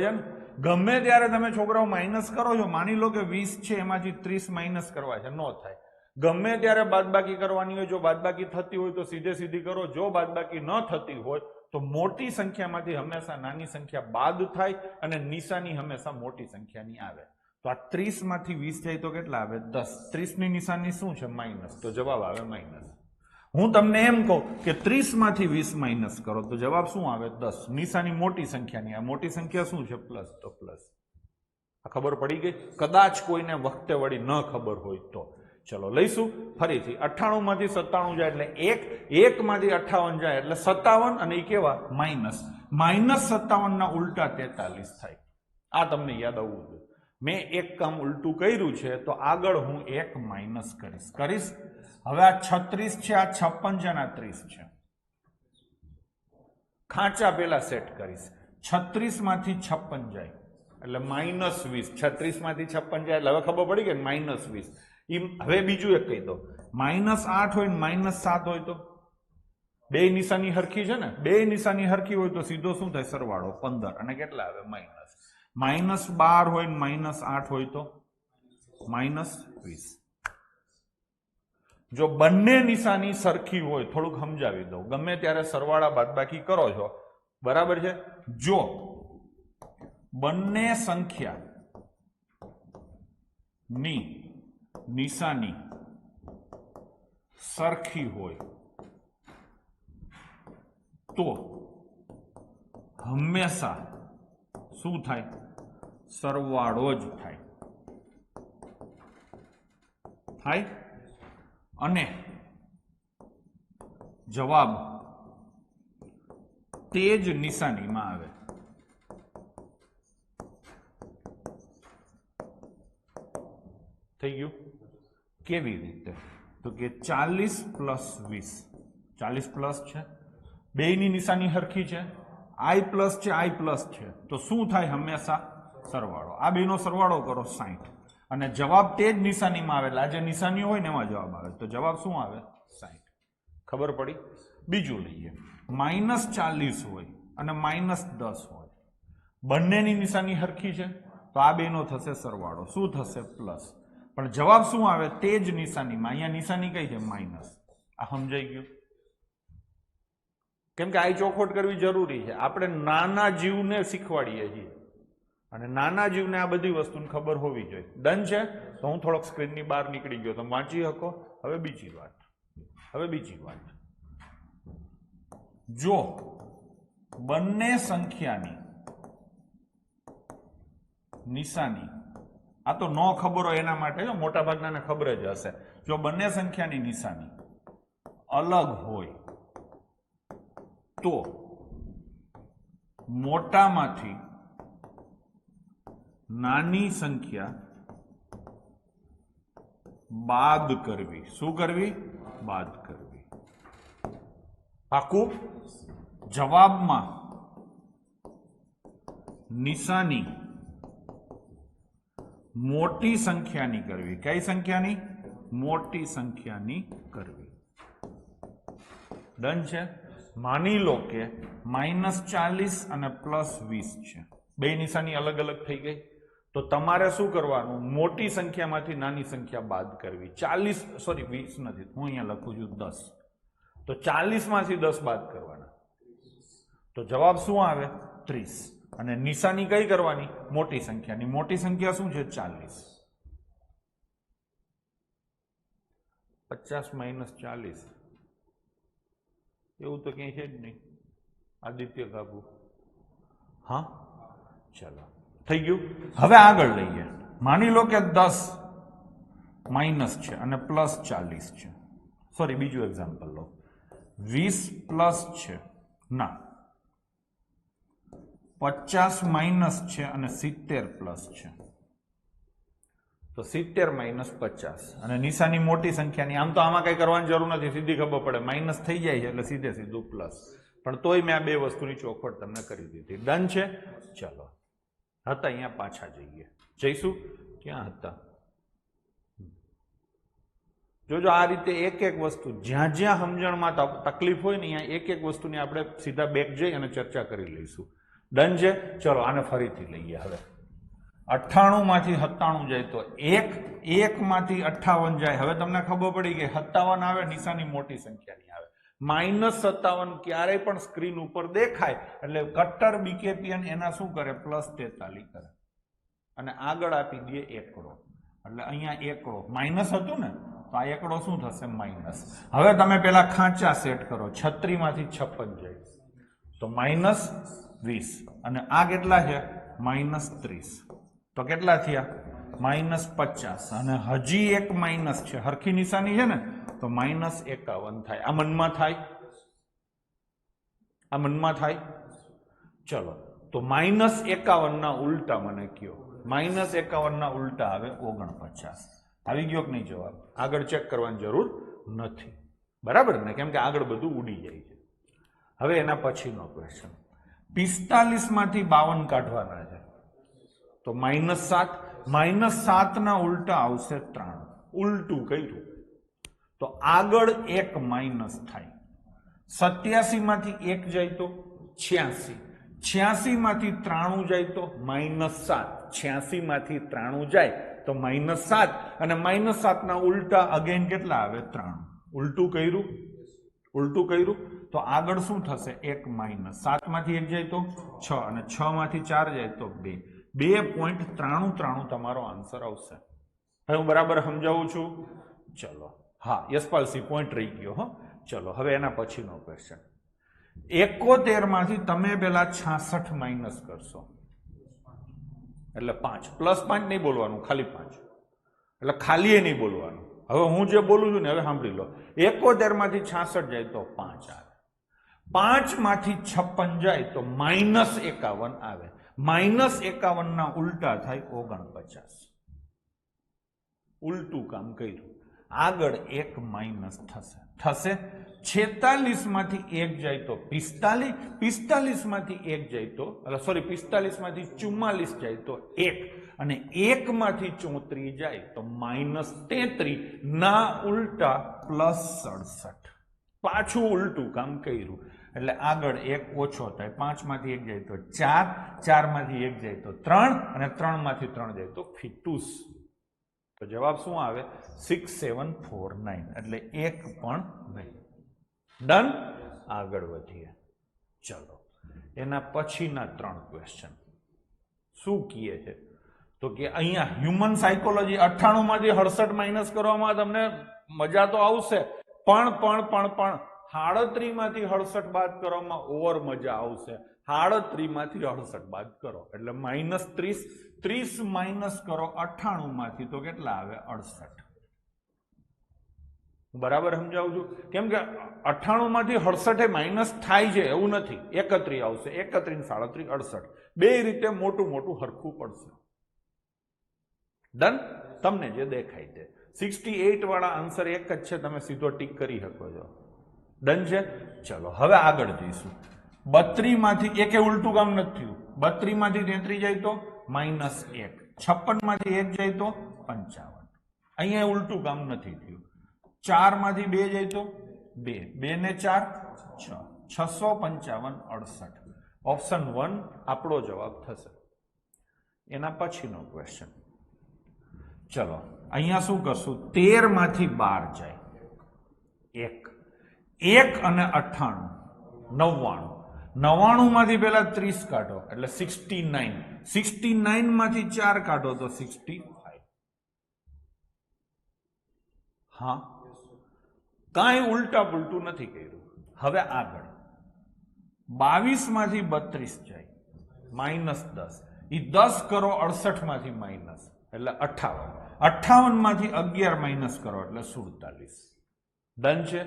છે ને ગમે ત્યારે તમે છોકરાઓ માઇનસ કરો છો માની લો કે 20 છે એમાંથી 30 માઇનસ કરવા છે નો થાય ગમે ત્યારે બાદબાકી કરવાની હોય, જો બાદબાકી થતી હોય તો સીધે સીધી કરો, જો બાદબાકી ન થતી હોય તો મોટી સંખ્યામાંથી હંમેશા નાની સંખ્યા બાદ થાય અને નિશાની હંમેશા મોટી સંખ્યાની આવે. તો આ 30 માંથી 20 જાય તો કેટલા આવે? 10. 30 ની નિશાની શું છે? માઇનસ. તો જવાબ આવે માઇનસ. હું તમને એમ કહું કે 30 માંથી 20 માઇનસ કરો તો જવાબ શું આવે? 10. નિશાની મોટી સંખ્યાની. આ મોટી સંખ્યા શું છે? પ્લસ. તો પ્લસ. આ ખબર પડી ગઈ? કદાચ કોઈને વખતે વળી ન ખબર હોય તો ચલો લઈશું ફરીથી. 98 માંથી 97 જાય એટલે 1 માંથી 58 જાય એટલે 57 અને એ કેવા? માઇનસ. -57 ના ઉલટા 43 થાય. આ તમને યાદ આવવું જોઈએ. મેં એક કામ ઉલટું કર્યું છે તો આગળ હું 1 માઇનસ કરીશ. હવે આ 36 છે, આ 56 છે, આ 30 છે. ખાંચા પેલા સેટ કરીશ. 36 માંથી 56 જાય એટલે -20. 36 માંથી 56 જાય એટલે હવે ખબર પડી કે -20. હવે બીજું એક કહી દો, -8 હોય ને -7 હોય તો બે નિશાની હરખી છે ને? બે નિશાની હરખી હોય તો સીધો શું થાય? સરવાળો 15 અને કેટલા આવે? માઇનસ. -12 હોય ને -8 હોય તો -20. જો બંને નિશાની સરખી હોય, થોડુંક સમજાવી દઉં, ગમે ત્યારે સરવાળા બાદબાકી કરો છો, બરાબર છે? જો બંને સંખ્યા ની નિશાની સરખી હોય તો હંમેશા શું થાય? સરવાળો જ થાય અને જવાબ તે જ નિશાનીમાં આવે. થઈ ગયું? કેવી રીતે? તો કે 40 પ્લસ 20. 40 પ્લસ છે, બેયની નિશાની હરખી છે, i પ્લસ છે, i પ્લસ છે, તો શું થાય? હંમેશા સરવાળો. આ બેનો સરવાળો કરો 60 અને જવાબ તે જ નિશાનીમાં આવે. આ જે નિશાની હોય ને એમાં જવાબ આવે. તો જવાબ શું આવે? 60. ખબર પડી? બીજું લઈએ. -40 હોય અને -10 હોય, બંનેની નિશાની હરખી છે તો આ બેનો થશે સરવાળો. શું થશે? પ્લસ. પણ જવાબ શું આવે? તે જ નિશાનીમાં. અહીંયા નિશાની કઈ છે? માઇનસ. આ સમજાઈ ગયું? કેમ કે આ ચોખવટ કરવી જરૂરી છે. આપણે નાના જીવને શીખવાડીએ છીએ અને નાના જીવને આ બધી વસ્તુની ખબર હોવી જોઈએ. ડન છે? તો હું થોડોક સ્ક્રીનની બહાર નીકળી ગયો, તમે વાંચી શકો. હવે બીજી વાત. જો બંને સંખ્યાની નિશાની, આ તો ન ખબર હોય એના માટે, મોટા ભાગનાને ખબર જ હશે. જો બંને સંખ્યાની નિશાની અલગ હોય તો મોટામાંથી નાની સંખ્યા બાદ કરવી. શું કરવી? બાદ કરવી. પાકું? જવાબમાં નિશાની મોટી સંખ્યાની કરવી. કઈ સંખ્યાની? મોટી સંખ્યાની કરવી. ડન છે? માની લો કે -40 અને +20 છે, બે નિશાની અલગ અલગ થઈ ગઈ. તો તમારે શું કરવાનું? મોટી સંખ્યામાંથી નાની સંખ્યા બાદ કરવી. 20 નથી, હું અહીંયા લખું છું 10. તો 40 માંથી 10 બાદ કરવાના તો જવાબ શું આવે? 30. અને નિશાની કઈ કરવાની? મોટી સંખ્યાની. મોટી સંખ્યા શું છે? 40. 50 - 40 એવું તો ક્યાંય છે જ નહીં. આદિત્ય કાબુ. હા, ચલો થઈ ગયું. હવે આગળ લઈએ. માની લો કે 10 માઇનસ છે અને +40 છે. સોરી, બીજું એક્ઝામ્પલ લો. 20 પ્લસ છે, ના, 50 માઇનસ છે અને 70 પ્લસ છે. તો 70 - 50 અને નિશાની મોટી સંખ્યાની. આમ તો આમાં કઈ કરવાની જરૂર નથી, સીધી ખબર પડે. માઇનસ થઈ જાય છે એટલે સીધે સીધું પ્લસ. પણ તોય મેં આ બે વસ્તુની ચોખવટ તમને કરી દીધી. ડન છે? ચલો હતા અહીંયા પાછા જઈશું. ક્યાં હતા? જોજો આ રીતે એક એક વસ્તુ જ્યાં જ્યાં સમજણમાં તકલીફ હોય ને અહીંયા એક એક વસ્તુની આપણે સીધા બેક જઈ અને ચર્ચા કરી લઈશું. ડન છે? ચલો આને ફરીથી લઈએ. હવે 98 માંથી 97 જાય તો 1 માંથી 58 જાય. હવે તમને ખબર પડી કે 57 આવે, નિશાની મોટી સંખ્યાની આવે. -57 ક્યારેય પણ સ્ક્રીન ઉપર દેખાય એટલે કટ્ટર બીકેપીએન એના શું કરે, +43 કરે અને આગળ આપી દે એકડો. એટલે અહીંયા એકડો માઇનસ હતું ને, તો આ એકડો શું થશે, માઇનસ. હવે તમે પેલા ખાંચા સેટ કરો. 36 માંથી 56 જાય તો -20 અને આ કેટલા છે, -30. તો કેટલા થયા, -50 અને હજી એક માઇનસ છે, હરખી નિશાની છે ને, તો -51 થાય. આ મનમાં થાય, આ મનમાં થાય. ચલો તો -51 ના ઉલટા મને કયો. -51 ના ઉલટા આવે 49. આવી ગયો કે નહીં જવાબ? આગળ ચેક કરવાની જરૂર નથી, બરાબર ને, કેમ કે આગળ બધું ઉડી જાય છે. હવે એના પછીનો ક્વેશ્ચન, 45 માંથી 52 કાઢવાના છે તો -7. -7 ના ઉલટા આવશે 3. ઉલટું કર્યું તો આગળ એક માઇનસ થાય. 87 માંથી 1 જાય તો 86. 86 માંથી 93 જાય તો -7. 86 માંથી 93 જાય તો -7 અને -7 ના ઉલટા અગેન કેટલા આવે, 3. ઉલટું કર્યું, ઉલટું કર્યું તો આગળ શું થશે, એક માઇનસ. 7 માંથી 1 જાય તો 6 અને 6 માંથી 4 જાય તો 2. 2.93 તમારો આન્સર આવશે. હવે હું બરાબર સમજાવું છું? ચલો, હા યશપાલસિંહ પોઈન્ટ રહી ગયો. હો, ચલો હવે એના પછીનો ક્વેશ્ચન, 71 માંથી તમે પેલા 66 માઇનસ કરશો એટલે 5. +5 નહીં બોલવાનું, ખાલી 5. એટલે ખાલી એ નહીં બોલવાનું. હવે હું જે બોલું છું ને, હવે સાંભળી લો. 71 માંથી 66 જાય તો 5 આવે. 5 માંથી 56 જાય તો -51 આવે. -51 ના ઉલટા થાય 49. ઉલટું કામ કર્યું, આગળ એક માઇનસ થશે. 46 માંથી 1 જાય તો 45. 45 માંથી 1 જાય તો 45 માંથી 44 જાય તો 1 અને 1 માંથી 34 જાય તો -33 ના ઉલટા +67. પાછું ઉલટું કામ કર્યું એટલે આગળ એક ઓછો થાય. 5 માંથી 1 જાય તો 4, 4 માંથી 1 જાય તો 3 અને 3 માંથી 3 જાય તો 52. તો જવાબ શું આવે, 6749. એટલે એક પણ નહીં. ડન. આગળ વધીએ. ચલો એના પછીના 3 ક્વેશ્ચન શું કહે છે, તો કે અહીંયા હ્યુમન સાયકોલોજી 98 માંથી 68 માઇનસ કરવામાં તમને મજા તો આવશે, પણ 37 માંથી 68 બાદ કરવામાં ઓવર મજા આવશે. 37 માંથી 68 બાદ કરો એટલે -30. 30 માઇનસ કરો 98 માંથી તો કેટલા આવે, 68. બરાબર સમજાવું છું? કેમ કે 98 માંથી 68 માઇનસ થાય છે એવું નથી. 31 આવશે, 31, 37, 68 બે રીતે મોટું મોટું હરખું પડશે. ડન. તમને જે દેખાય તે 68 વાળા આન્સર એક જ છે, તમે સીધો ટીક કરી શકો છો. ડન છે. ચલો હવે આગળ જઈશું. 32 માંથી એકે ઉલટું કામ નથી થયું. 32 માંથી 33 જાય તો -1. 56 માંથી 1 જાય તો 55. અહીંયા ઉલટું કામ નથી થયું. 4 માંથી 2 જાય તો 2. 2 ને 4 6. 655 68. ઓપ્શન 1 આપણો જવાબ થશે. એના પછીનો ક્વેશ્ચન, ચલો અહીંયા શું કરશું, 13 માંથી 12 જાય 1 અને 98 99. 99 માંથી પેલા 30 કાઢો એટલે 69. 69 માંથી 4 કાઢો તો 65. હા, કાંઈ ઉલટા પુલટું નથી કર્યું. હવે આગળ 22 માંથી 32 જાય -10. એ 10 કરો 68 માંથી માઇનસ એટલે 58. 58 માંથી 11 માઇનસ કરો એટલે 47. ડન છે.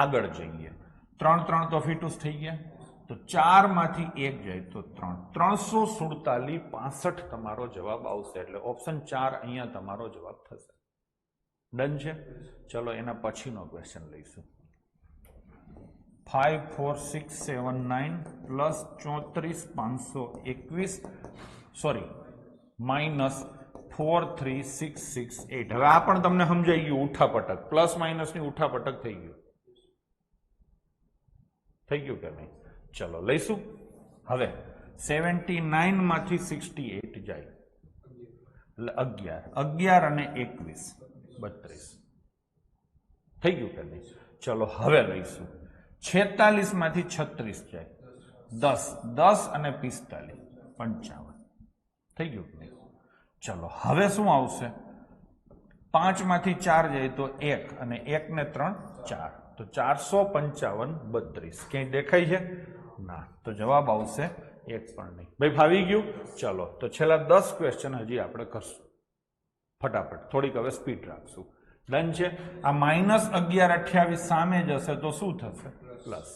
આગળ જઈએ. 3 3 તો ફીટુસ થઈ ગયા. તો 4 માંથી 1 જાય તો 3. 347 65 તમારો જવાબ આવશે. એટલે ઓપ્શન 4 અહીંયા તમારો જવાબ થશે. ડન છે. ચલો એના પછીનો ક્વેશ્ચન લઈશું. 5 4 6 7 9 પ્લસ 34 521 સોરી -4 3 6 6 8. હવે આ પણ તમને સમજાઈ ગયું. ઉઠાપટક પ્લસ માઇનસ ની ઉઠાપટક થઈ ગયું. થઈ ગયું કે નહીં? ચલો લઈશું. હવે 79 માંથી 68 જાય એટલે 11 11 અને 21 32 થઈ ગયું કે નહીં? ચલો હવે લઈશું 46 માંથી 36 જાય 10 10 અને 45 55 થઈ ગયું કે નહીં? ચલો હવે શું આવશે? 5 માંથી 4 જાય તો 1 અને 1 ને 3 4 તો 455 32 ક્યાંય દેખાય છે ના? તો જવાબ આવશે 1 પણ નહીં. ભાઈ ફાવી ગયું? ચલો તો છેલ્લા 10 ક્વેશ્ચન હજી આપણે કરશું ફટાફટ, થોડીક હવે સ્પીડ રાખશું. ડન છે? આ -11 28 સામે જશે તો શું થશે? પ્લસ.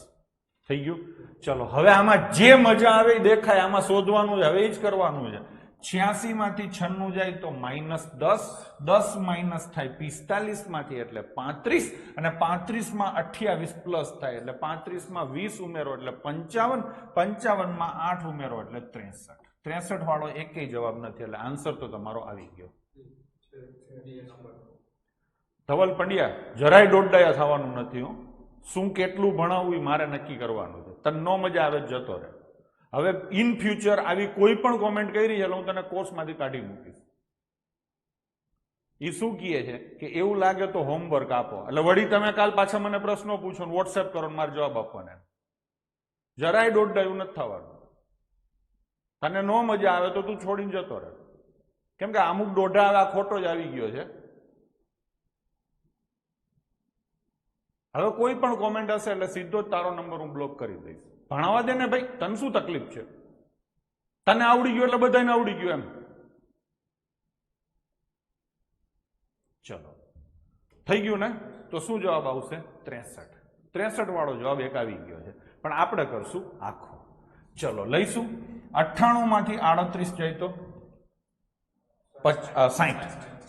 થઈ ગયું? ચલો હવે આમાં જે મજા આવે એ દેખાય, આમાં શોધવાનું છે, હવે એ જ કરવાનું છે. 86 માંથી 96 જાય તો -10 10 માઇનસ થાય 45 માંથી એટલે 35 અને 35 માં 28 પ્લસ થાય એટલે 35 માં 20 ઉમેરો એટલે 55 55 માં 8 ઉમેરો એટલે 63 63 વાળો એકેય જવાબ નથી એટલે આન્સર તો તમારો આવી ગયો. ધવલ પંડ્યા જરાય દોડડાયા થવાનું નથી હો. શું કેટલું ભણાવવું મારે નક્કી કરવાનું છે. તને નો મજા આવે જતો રહે. હવે ઇન ફ્યુચર આવી કોઈ પણ કોમેન્ટ કરી છે હું તને કોર્સમાંથી કાઢી મૂકીશ. એ શું કહે છે કે એવું લાગે તો હોમવર્ક આપો એટલે વળી તમે કાલ પાછા મને પ્રશ્નો પૂછો ને વોટ્સએપ કરો મારે જવાબ આપવાને. જરાય દોડડાયું નથી થવાનું. તને નો મજા આવે તો તું છોડીને જતો રહે. કેમ કે અમુક દોઢા આ ખોટો જ આવી ગયો છે. હવે કોઈ પણ કોમેન્ટ હશે એટલે સીધો જ તારો નંબર હું બ્લોક કરી દઈશ. ભણાવવા દે ને ભાઈ, તને શું તકલીફ છે? તને આવડી ગયું એટલે બધાને આવડી ગયું એમ. ચલો થઈ ગયું ને? તો શું જવાબ આવશે? 63 63 વાળો જવાબ એક આવી ગયો છે પણ આપણે કરશું આખો. ચલો લઈશું 98 માંથી 38 જાય તો 60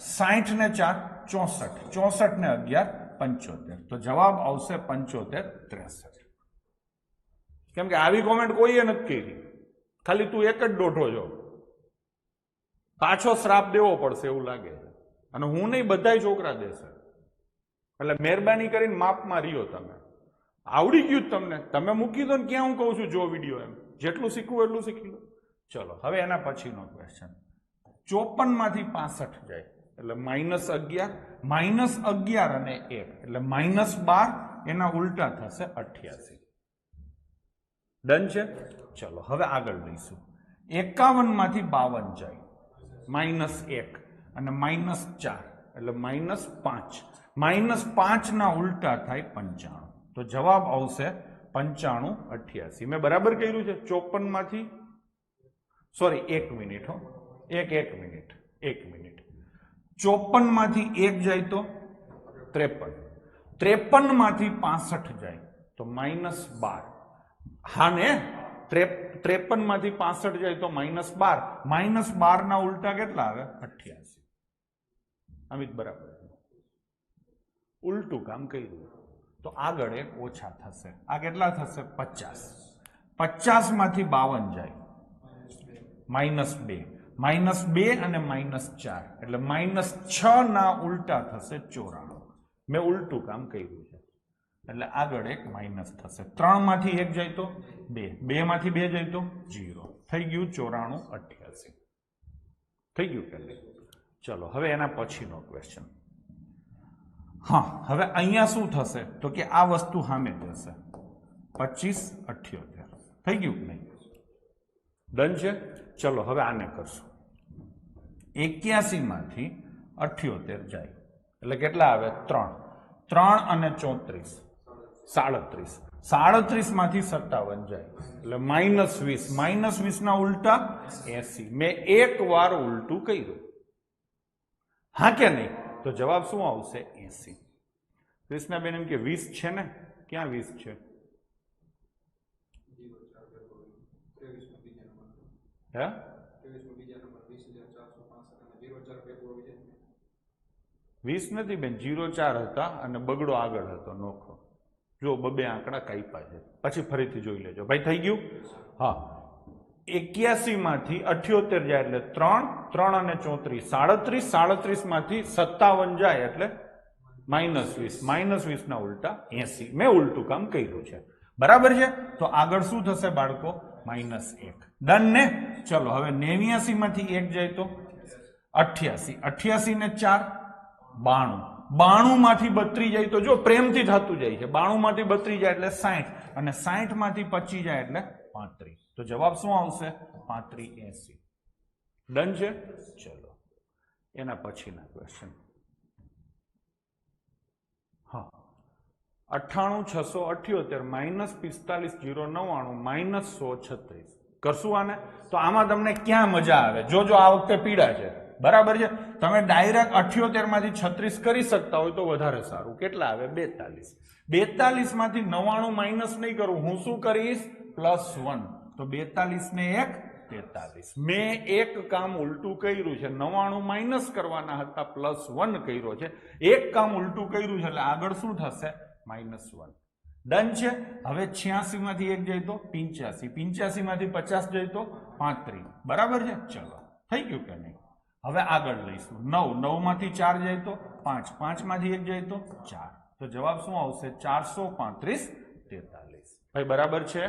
60 ને 4 64 64 ને 11 75 તો જવાબ આવશે 75 63. કેમ કે આવી કોમેન્ટ કોઈએ નથી કરી, ખાલી તું એક જ દોઢો છો. પાછો શ્રાપ દેવો પડશે એવું લાગે છે અને હું નહીં બધાય છોકરા દેશે. એટલે મહેરબાની કરીને માપમાં રહ્યો. તમે આવડી ગયું તમને, તમે મૂકી દો ને. ક્યાં હું કહું છું જો વિડીયો એમ જેટલું શીખવું એટલું શીખી લો. ચલો હવે એના પછીનો ક્વેશ્ચન 54 માંથી 65 જાય એટલે -11 -11 અને 1 એટલે -12 એના ઉલટા થશે 88. ડન છે? ચલો હવે આગળ લઈશું 51 માંથી 52 જાય -1 અને -4 એટલે -5 -5 ના ઉલટા થાય 95 તો જવાબ આવશે 95 88. મેં બરાબર કર્યું છે? 54 માંથી સોરી 1 મિનિટ હો 1 મિનિટ 54 માંથી 1 જાય તો 53 53 માંથી 65 જાય તો -12. હા ને 53 માંથી 65 જાય તો -12 -12 ના ઉલટા કેટલા આવે? 88. અમિત બરાબર ઉલટું કામ કર્યું તો આગળ એક ઓછા થશે. આ કેટલા થશે? 50 50 માંથી 52 જાય -2 -2 અને -4 એટલે -6 ના ઉલટા થશે 94. મેં ઉલટું કામ કર્યું છે એટલે આગળ એક માઇનસ થશે. 3 માંથી 1 જાય તો 2 2 માંથી 2 જાય તો 0 થઈ ગયું 94 88 થઈ ગયું કે નહીં? ચલો હવે એના પછીનો ક્વેશ્ચન. હા હવે અહીંયા શું થશે તો કે આ વસ્તુ સામે જશે 25 78 થઈ ગયું કે નહીં? ડન છે? ચલો હવે આને કરશું 81 માંથી 78 જાય એટલે કેટલા આવે? 3 અને 34 37 37 માંથી 57 જાય એટલે -20 -20 ના ઉલટા 80. મેં એક વાર ઉલટું કર્યું. હા કે નહીં? તો જવાબ શું આવશે? 80. કૃષ્ણાબેન એમ કે 20 છે ને? ક્યાં 20 છે? હે 20 નથી બેન, 04 હતા અને બગડો આગળ હતો નોખો. જો બબે આંકડા કાપ્યા છે, પછી ફરીથી જોઈ લેજો ભાઈ. થઈ ગયું? હા 81 માંથી 78 જાય એટલે 3 અને 34 37 માંથી 57 જાય એટલે -20 -20 ના ઉલટા 80. મેં ઉલટું કામ કર્યું છે. બરાબર છે? તો આગળ શું થશે બાળકો? -1. ડન ને? ચલો હવે 89 માંથી 1 જાય તો 88 88 ને 4 92 92 માંથી 32 જાય તો જો પ્રેમથી થતું જાય છે 92 માંથી 32 જાય એટલે 60 અને 60 માંથી 25 જાય એટલે 35 તો જવાબ શું આવશે 3580 ડન છે ચલો એના પછીના ક્વેશ્ચન હા 98678 માઇનસ 45099 માઇનસ 136 કરશું આને તો આમાં તમને ક્યાં મજા આવે જો આ વખતે પીડા છે બરાબર છે તમે ડાયરેક્ટ 78 માંથી 36 કરી શકતા હોય તો વધારે સારું કેટલા આવે 42 42 માંથી 99 માઇનસ નહીં કરું હું શું કરીશ +1 તો 42 ને 1 43 મેં એક કામ ઉલટું કર્યું છે 99 માઇનસ કરવાના હતા +1 કર્યો છે એક કામ ઉલટું કર્યું છે એટલે આગળ શું થશે -1 ડન છે હવે 86 માંથી 1 જાય તો 85 85 માંથી 50 જાય તો 35 બરાબર છે ચલો થઈ ગયું કે નહીં હવે આગળ લઈશું 9 9 માંથી 4 જાય તો 5 5 માંથી 1 જાય તો 4 તો જવાબ શું આવશે 435 43 ભાઈ બરાબર છે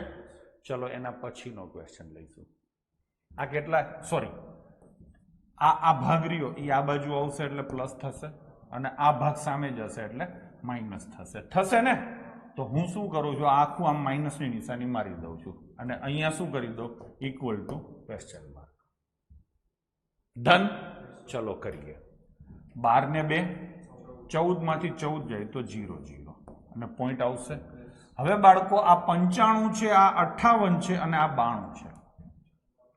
ચલો એના પછીનો ક્વેશ્ચન લઈશું આ કેટલા સોરી આ ભાગ રહ્યો એ આ બાજુ આવશે એટલે પ્લસ થશે અને આ ભાગ સામે જશે એટલે માઇનસ થશે ને તો હું શું કરું છું આખું આમ માઇનસની નિશાની મારી દઉં છું અને અહીંયા શું કરી દઉં equal to question mark done ચલો કરીએ 12 ને 2 14 માંથી 14 જાય તો 0 0 અને પોઈન્ટ આવશે હવે બાળકો આ 95 છે આ 58 છે અને આ 92 છે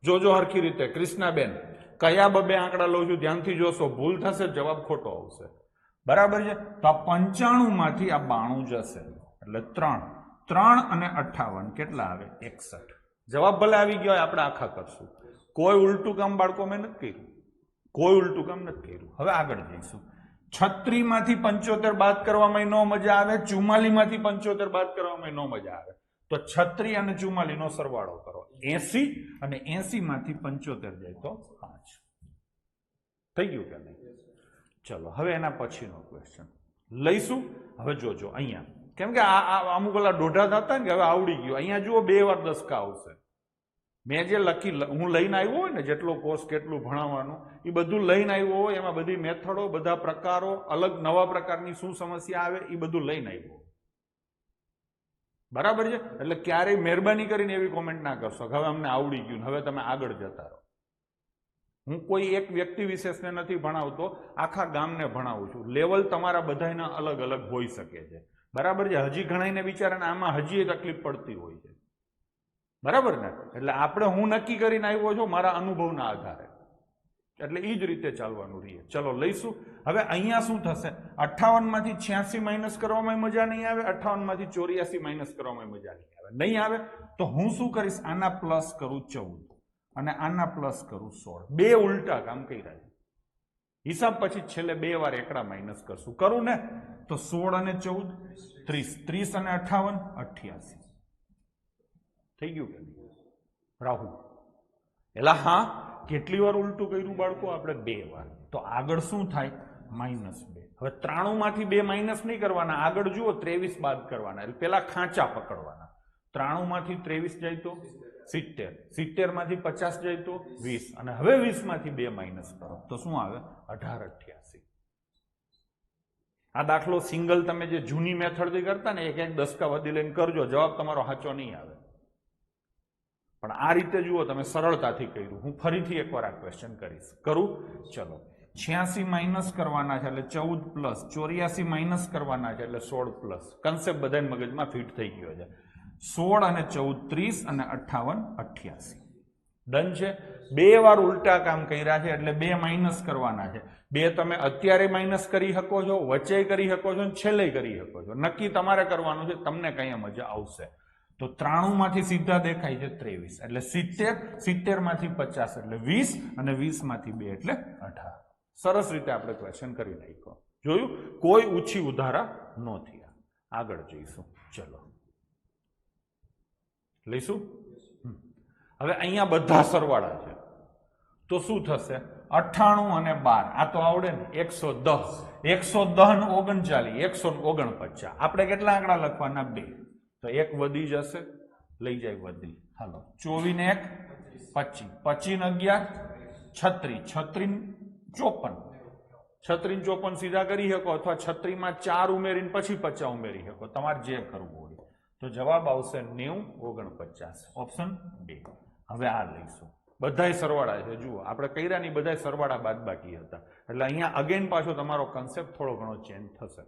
જોજો હરખી રીતે કૃષ્ણાબેન કયા બબે આંકડા લઉં છું ધ્યાનથી જોશો ભૂલ થશે જવાબ ખોટો આવશે બરાબર છે તો આ 95 માંથી આ 92 જશે એટલે 3 અને 58 કેટલા આવે 61 જવાબ ભલે આવી ગયો આપણે આખા કરશું કોઈ ઉલટું કામ બાળકો મેં નથી કર્યું હવે આગળ જઈશું 36 માંથી 75 બાદ કરવામાં નો મજા આવે 44 માંથી 75 બાદ કરવામાં નો મજા આવે તો 36 અને 44 નો સરવાળો કરો 80 અને 80 માંથી 75 જાય તો 5 થઈ ગયું કે નહીં ચલો હવે એના પછીનો ક્વેશ્ચન લઈશું હવે જોજો અહીંયા કેમ કે આ અમુક ઓલા દોઢા થતા ને કે હવે આવડી ગયું અહીંયા જુઓ 2 વાર દસકા આવશે મેં જે હું લઈને આવ્યો હોય ને જેટલો કોર્સ કેટલું ભણાવવાનું એ બધું લઈને આવ્યો હોય એમાં બધી મેથડો બધા પ્રકારો અલગ નવા પ્રકારની શું સમસ્યા આવે એ બધું લઈને આવ્યો બરાબર છે એટલે ક્યારેય મહેરબાની કરીને એવી કોમેન્ટ ના કરશો કે હવે અમને આવડી ગયું હવે તમે આગળ જતા રહો હું કોઈ એક વ્યક્તિ વિશેષને નથી ભણાવતો આખા ગામને ભણાવું છું લેવલ તમારા બધાના અલગ અલગ હોઈ શકે છે બરાબર છે હજી ઘણાને બિચારાને આમાં હજી તકલીફ પડતી હોય છે બરાબર ને એટલે આપણે હું નક્કી કરીને આવ્યો છું મારા અનુભવના આધારે એટલે એ જ રીતે ચાલવાનું રહીએ ચલો લઈશું હવે અહીંયા શું થશે 58 માંથી 86 માઇનસ કરવામાં મજા નહીં આવે 58 માંથી 84 માઇનસ કરવામાં મજા નહીં આવે તો હું શું કરીશ આના પ્લસ કરું 14 અને આના પ્લસ કરું 16 બે ઉલટા કામ કર્યા છે હિસાબ પછી છેલ્લે 2 વાર એકડા માઇનસ કરશું કરું ને તો 16 અને 14 30 અને 58 88 થઈ ગયું કે રાહુલ એલા હા કેટલી વાર ઉલટું કર્યું બાળકો આપણે 2 વાર તો આગળ શું થાય -2 હવે 93 માંથી 2 માઇનસ નહીં કરવાના આગળ જુઓ 23 બાદ કરવાના એટલે પેલા ખાંચા પકડવાના 93 માંથી 23 જાય તો 70 70 માંથી 50 જાય તો 20 અને હવે 20 માંથી 2 માઇનસ કરો તો શું આવે 1888 આ દાખલો સિંગલ તમે જે જૂની મેથડથી કરતા ને એક દસકા વધી લઈને કરજો જવાબ તમારો સાચો નહીં આવે પણ આ રીતે જુઓ તમે સરળતાથી કર્યું હું ફરીથી એકવાર આ ક્વેશ્ચન કરીશ કરું ચલો 86 માઇનસ કરવાના છે એટલે 14 પ્લસ 84 માઇનસ કરવાના છે એટલે 16 પ્લસ કન્સેપ્ટ બધા મગજમાં ફિટ થઈ ગયો છે 16 અને 14 30 અને 58 88 ડન છે 2 વાર ઉલટા કામ કર્યા છે એટલે 2 માઇનસ કરવાના છે 2 તમે અત્યારે માઇનસ કરી શકો છો વચ્ચે કરી શકો છો અને છેલ્લે કરી શકો છો નક્કી તમારે કરવાનું છે તમને કઈ મજા આવશે તો 93 માંથી સીધા દેખાય છે 23 એટલે 70 માંથી 50 એટલે 20 અને 20 માંથી 2 એટલે 18 સરસ રીતે આપણે ક્વેશ્ચન કરી નાખ્યો જોયું કોઈ ઊંચી ઉધારા ન થયા આગળ જઈશું ચલો લઈશું હવે અહીંયા બધા સરવાળા છે તો શું થશે 98 અને 12 આ તો આવડે ને 110 139 149 આપણે કેટલા આંકડા લખવાના 2 તો 1 વધી જશે લઈ જાય વધી હાલો 24 ને 1 25 25 ને 11 36 54 36 ને 54 સીધા કરી શકો અથવા 36 માં 4 ઉમેરીને પછી 50 ઉમેરી શકો, તમારે જે કરવું હોય. તો જવાબ આવશે 90 49. ઓપ્શન 2. હવે આ લઈશું, બધાય સરવાળા છે. જુઓ આપણે કર્યા ની બધાય સરવાળા બાદબાકી હતા, એટલે અહીંયા અગેન પાછો તમારો કન્સેપ્ટ થોડો ઘણો ચેન્જ થશે,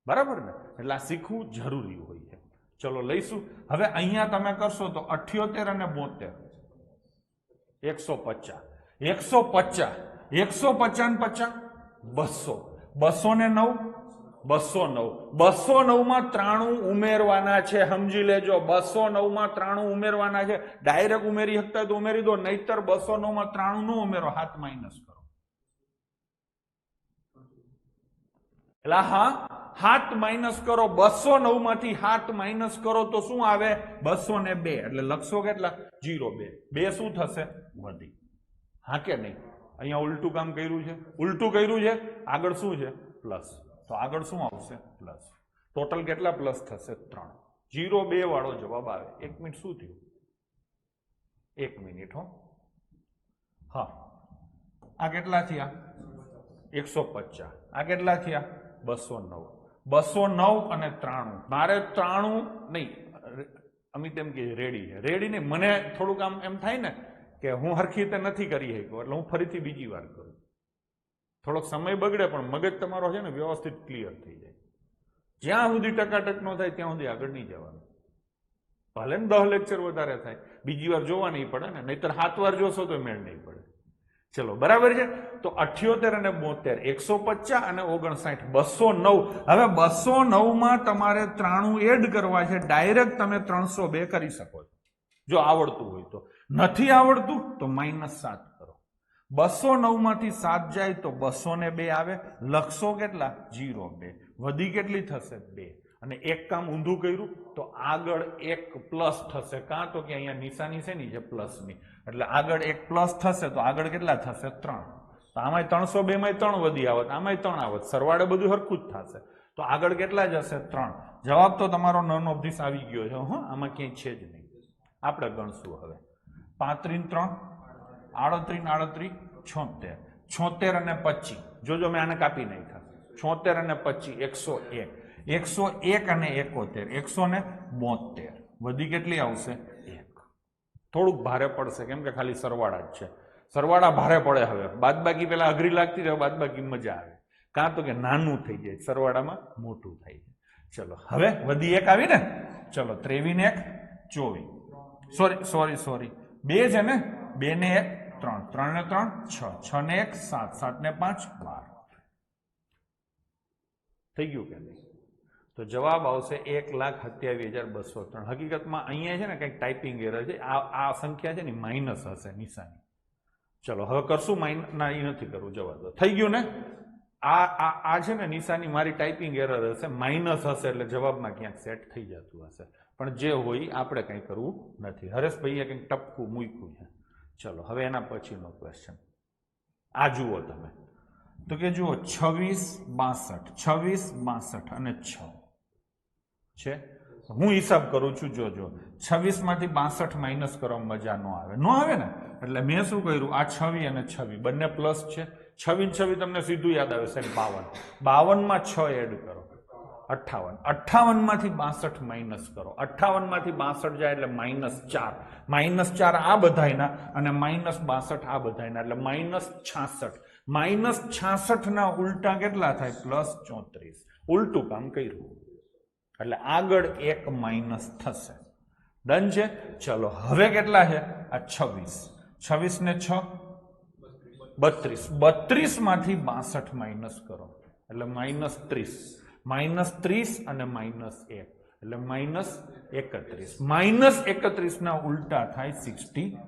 બરાબર ને? એટલે આ શીખવું જરૂરી હોય છે. ચલો લઈશું. હવે અહીંયા તમે કરશો તો 78 અને 72 150 150 150 ને 50 200 200 ને 9 209 209 માં 93 ઉમેરવાના છે. સમજી લેજો, 209 માં 93 ઉમેરવાના છે. ડાયરેક્ટ ઉમેરી શકતા તો ઉમેરી દો, નહીતર 209 માં 93 નો ઉમેરો, હાથ માઇનસ કરો. એટલે હા, હાથ માઇનસ કરો. 209 માંથી હાથ માઇનસ કરો તો શું આવે? 202. એટલે લખશો કેટલા? 02. 2 શું થશે? વધી. હા કે નહીં? અહીંયા ઉલટું કામ કર્યું છે, ઉલટું કર્યું છે. આગળ શું છે? પ્લસ. તો આગળ શું આવશે? પ્લસ. ટોટલ કેટલા પ્લસ થશે? 3. 02 વાળો જવાબ આવે. 1 મિનિટ, શું થયું? 1 મિનિટ હો. હા, આ કેટલા થયા? 150. આ કેટલા થયા? 209. 209 અને 93. મારે 93 નહીં, અમિત એમ કે રેડી છે. રેડી નહીં, મને થોડુંક આમ એમ થાય ને કે હું હરખી રીતે નથી કરી શક્યો, એટલે હું ફરીથી બીજી વાર કરું. થોડોક સમય બગડે પણ મગજ તમારો છે ને વ્યવસ્થિત ક્લિયર થઈ જાય. જ્યાં સુધી ટકાટક ન થાય ત્યાં સુધી આગળ નહીં જવાનું. ભલે ને 10 લેક્ચર વધારે થાય, બીજી વાર જોવા નહીં પડે ને, નહીતર 7 વાર જોશો તો મેળ નહીં પડે. ચલો બરાબર છે. તો 78 અને 72 150 અને 59 209. હવે 209 માં તમારે 93 એડ કરવા છે. ડાયરેક્ટ તમે 302 કરી શકો છો જો આવડતું હોય તો. નથી આવડતું તો -7 કરો. 209 માંથી 7 જાય તો 202 આવે. લખશો કેટલા? 02. વધી કેટલી થશે? 2. અને એક કામ ઊંધું કર્યું તો આગળ એક પ્લસ થશે. કાં તો કે અહીંયા નિશાની છે ની છે પ્લસની, એટલે આગળ એક પ્લસ થશે તો આગળ કેટલા થશે? 3. તો આમાંય 302 માં 3 વધી આવત, આમાંય 3 આવત, સરવાળે બધું સરખું જ થશે. તો આગળ કેટલા જશે? 3. જવાબ તો તમારો નન ઓફ ધીસ આવી ગયો છે. હા, આમાં ક્યાંય છે જ નહીં. આપણે ગણશું હવે. 35 3 38 76 76 અને 25. જોજો મેં આને કાપી નાખ્યા. 76 અને 25 101. 101 અને 71 172. વધી કેટલી આવશે? 1. થોડુંક ભારે પડશે કેમ કે ખાલી સરવાળા જ છે. સરવાળા ભારે પડે. હવે બાદબાકી પેલા અઘરી લાગતી રહે, બાદબાકી મજા આવે. કાં તો કે નાનું થઈ જાય, સરવાળામાં મોટું થઈ જાય. ચલો હવે વધી 1 આવી ને. ચલો 23 ને 1 24. સોરી 2 છે ને. 2 ને 1 3 3 ને 3 6 6 ને 1 7 7 ને 5 12. થઈ ગયું કે નહીં? તો જવાબ આવશે 1,27,203. હકીકતમાં અહીંયા છે ને કંઈક ટાઈપિંગ એરર છે. આ સંખ્યા છે ને માઇનસ હશે નિશાની. ચલો હવે કરશું માઇનસ. ના, એ નથી કરવું, જવા દો. થઈ ગયું ને? આ છે ને નિશાની મારી ટાઈપિંગ એરર હશે, માઇનસ હશે એટલે જવાબમાં ક્યાંક સેટ થઈ જતું હશે. પણ જે હોય આપણે કંઈ કરવું નથી. હરેશભાઈએ કંઈક ટપકું મૂક્યું છે. ચલો હવે એના પછીનો ક્વેશ્ચન આ જુઓ તમે. તો કે જુઓ 26 62 અને 6 છે. હું હિસાબ કરું છું, જોજો. 26 માંથી 62 માઇનસ કરવા મજા ન આવે, ન આવે ને. એટલે મેં શું કર્યું? આ 26 અને 26 બંને પ્લસ છે. 26 તમને સીધું યાદ આવે છે 52. 52 માં 6 એડ કરો 58. 58 માંથી 62 માઇનસ કરો. 58 માંથી 62 જાય એટલે -4. -4 આ બધાયના અને -62 આ બધાયના એટલે -66. -66 ના ઉલટા કેટલા થાય? +34. ઉલટું કામ કર્યું એટલે આગળ એક માઇનસ થશે. ડન છે. ચલો હવે કેટલા છે? આ 26. 26 ને 6 32. 32 માંથી 62 માઇનસ કરો એટલે -30. -30 અને -1 એટલે -31. -31 ના ઉલટા થાય 69.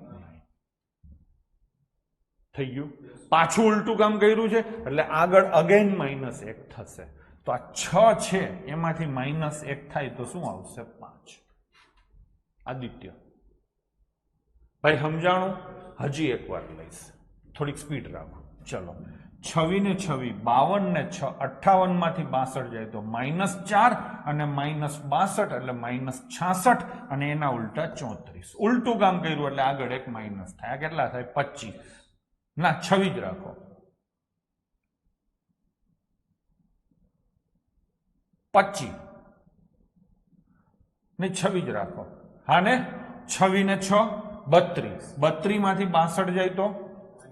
થઈ ગયું? પાછું ઉલટું કામ કર્યું છે એટલે આગળ અગેન -1 થશે. તો આ 6 છે એમાંથી -1 થાય તો શું આવશે? 5. આદિત્ય ભાઈ સમજાણું? હજી એક વાર લઈશ, થોડીક સ્પીડ રાખો. ચલો 26 ને 26 52 ને 6 58 માંથી 62 જાય તો -4 અને -62 એટલે -66 અને એના ઉલટા 34. ઉલટું કામ કર્યું એટલે આગળ એક માઇનસ થાય. કેટલા થાય? 25. ના 26 જ રાખો. 25 ને 26 જ રાખો. હા ને 26 ને 6 32, 32 માંથી 62 જાય તો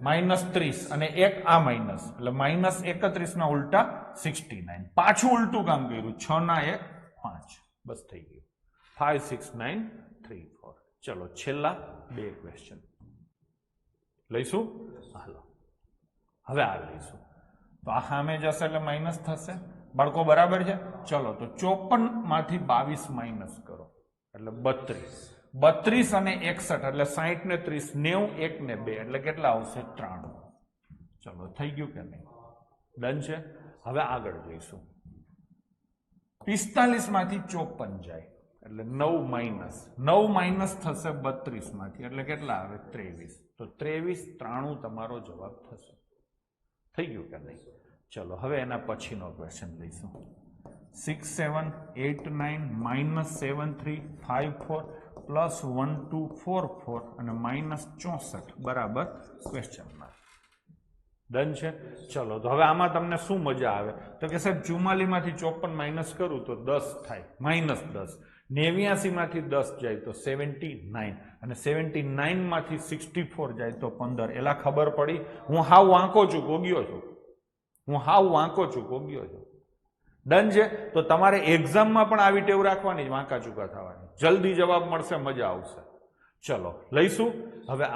-30 અને એક આ માઇનસ એટલે -31 ના ઉલટા 69. પાછું ઉલટું કામ કર્યું, 6 ના 1 5, બસ થઈ ગયું. 5 6 9 3 4. ચલો છેલ્લા 2 ક્વેશ્ચન લઈશું. હાલો હવે આ લઈશું તો આ સામે જશે એટલે માઇનસ થશે. બાળકો બરાબર છે? ચલો તો 54 માંથી 22 માઇનસ કરો એટલે 32. 32 અને 61 એટલે 60 ને 30, 90 1 ને 2 એટલે કેટલા આવશે? 93. ચલો થઈ ગયું કે નહીં? ડન છે. હવે આગળ જઈશું. 45 માંથી 54 જાય એટલે 9 માઇનસ થશે 32 માંથી એટલે કેટલા આવે? 23. તો 23 93 તમારો જવાબ થશે. થઈ ગયું કે નહીં? ચલો હવે એના પછીનો ક્વેશ્ચન લઈશું. 6 7 8 9 -7 3 5 4 +1 2 4 4 અને -64 બરાબર ક્વેશ્ચન માર્ક. ડન છે. ચલો તો હવે આમાં તમને શું મજા આવે તો કે સાહેબ 44 માંથી 54 માઇનસ કરું તો 10 થાય, -10. 89 માંથી 10 જાય તો 79 અને 79 માંથી 64 જાય તો 15. એલા ખબર પડી? હું હાવ વાંકો છું, ગોગ્યો છું. ડન છે. તો તમારે એક્ઝામમાં પણ આવી ટેવ રાખવાની, વાંકા ચૂકા થવાની. જલ્દી જવાબ મળશે, મજા આવશે. ચલો લઈશું હવે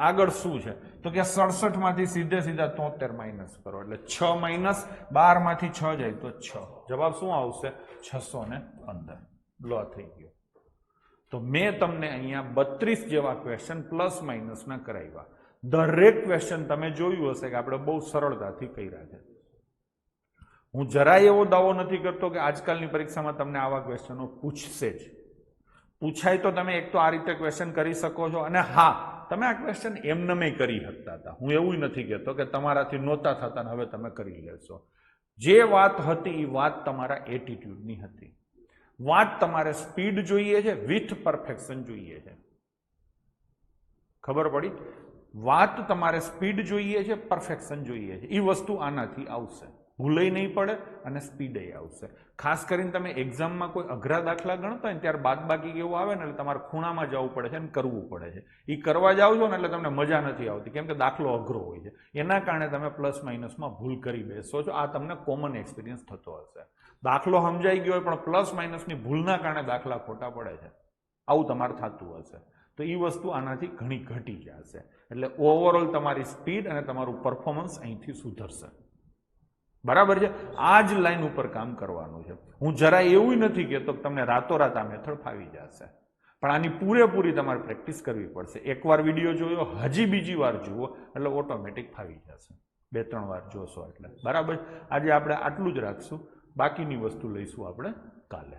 આગળ શું છે તો કે 67 માંથી સીધે સીધા 73 માઇનસ કરો એટલે 6 માઇનસ 12 માંથી 6 જાય તો 6. જવાબ શું આવશે? 615. લો થઈ ગયો. તો મેં તમને અહીંયા 32 જેવા ક્વેશ્ચન પ્લસ માઇનસ ના કરાવ્યા. દરેક ક્વેશ્ચન તમે જોયું હશે કે આપણે બહુ સરળતાથી કર્યા છે. હું જરાય એવો દાવો નથી કરતો કે આજકાલની પરીક્ષામાં તમને આવા ક્વેશ્ચનો પૂછશે જ. પૂછાય તો તમે એક તો આ રીતે ક્વેશ્ચન કરી શકો છો, અને હા તમે આ ક્વેશ્ચન એમને કરી શકતા હતા. હું એવું નથી કહેતો કે તમારાથી નહોતા થતા ને હવે તમે કરી લેશો. જે વાત હતી એ વાત તમારા એટીટ્યુડની હતી. વાત તમારે સ્પીડ જોઈએ છે, વિથ પરફેક્શન જોઈએ છે. ખબર પડી? વાત તમારે સ્પીડ જોઈએ છે, પરફેક્શન જોઈએ છે. એ વસ્તુ આનાથી આવશે. ભૂલાઈ નહીં પડે અને સ્પીડે આવશે. ખાસ કરીને તમે એક્ઝામમાં કોઈ અઘરા દાખલા ગણતા હોય ને ત્યારે બાદબાકી કેવું આવે ને એટલે તમારે ખૂણામાં જવું પડે છે અને કરવું પડે છે. એ કરવા જાવ છો ને એટલે તમને મજા નથી આવતી, કેમ કે દાખલો અઘરો હોય છે. એના કારણે તમે પ્લસ માઇનસમાં ભૂલ કરી બેસો છો. આ તમને કોમન એક્સપિરિયન્સ થતો હશે. દાખલો સમજાઈ ગયો હોય પણ પ્લસ માઇનસની ભૂલના કારણે દાખલા ખોટા પડે છે. આવું તમારે થતું હશે. તો એ વસ્તુ આનાથી ઘણી ઘટી જશે. એટલે ઓવરઓલ તમારી સ્પીડ અને તમારું પરફોર્મન્સ અહીંથી સુધરશે. બરાબર છે? આ જ લાઈન ઉપર કામ કરવાનું છે. હું જરા એવું નથી કહેતો કે તમને રાતોરાત આ મેથડ ફાવી જશે, પણ આની પૂરેપૂરી તમારે પ્રેક્ટિસ કરવી પડશે. એકવાર વિડીયો જોયો, હજી બીજી વાર જુઓ એટલે ઓટોમેટિક ફાવી જશે. 2-3 વાર જોશો એટલે. બરાબર? આજે આપણે આટલું જ રાખશું. બાકીની વસ્તુ લઈશું આપણે કાલે.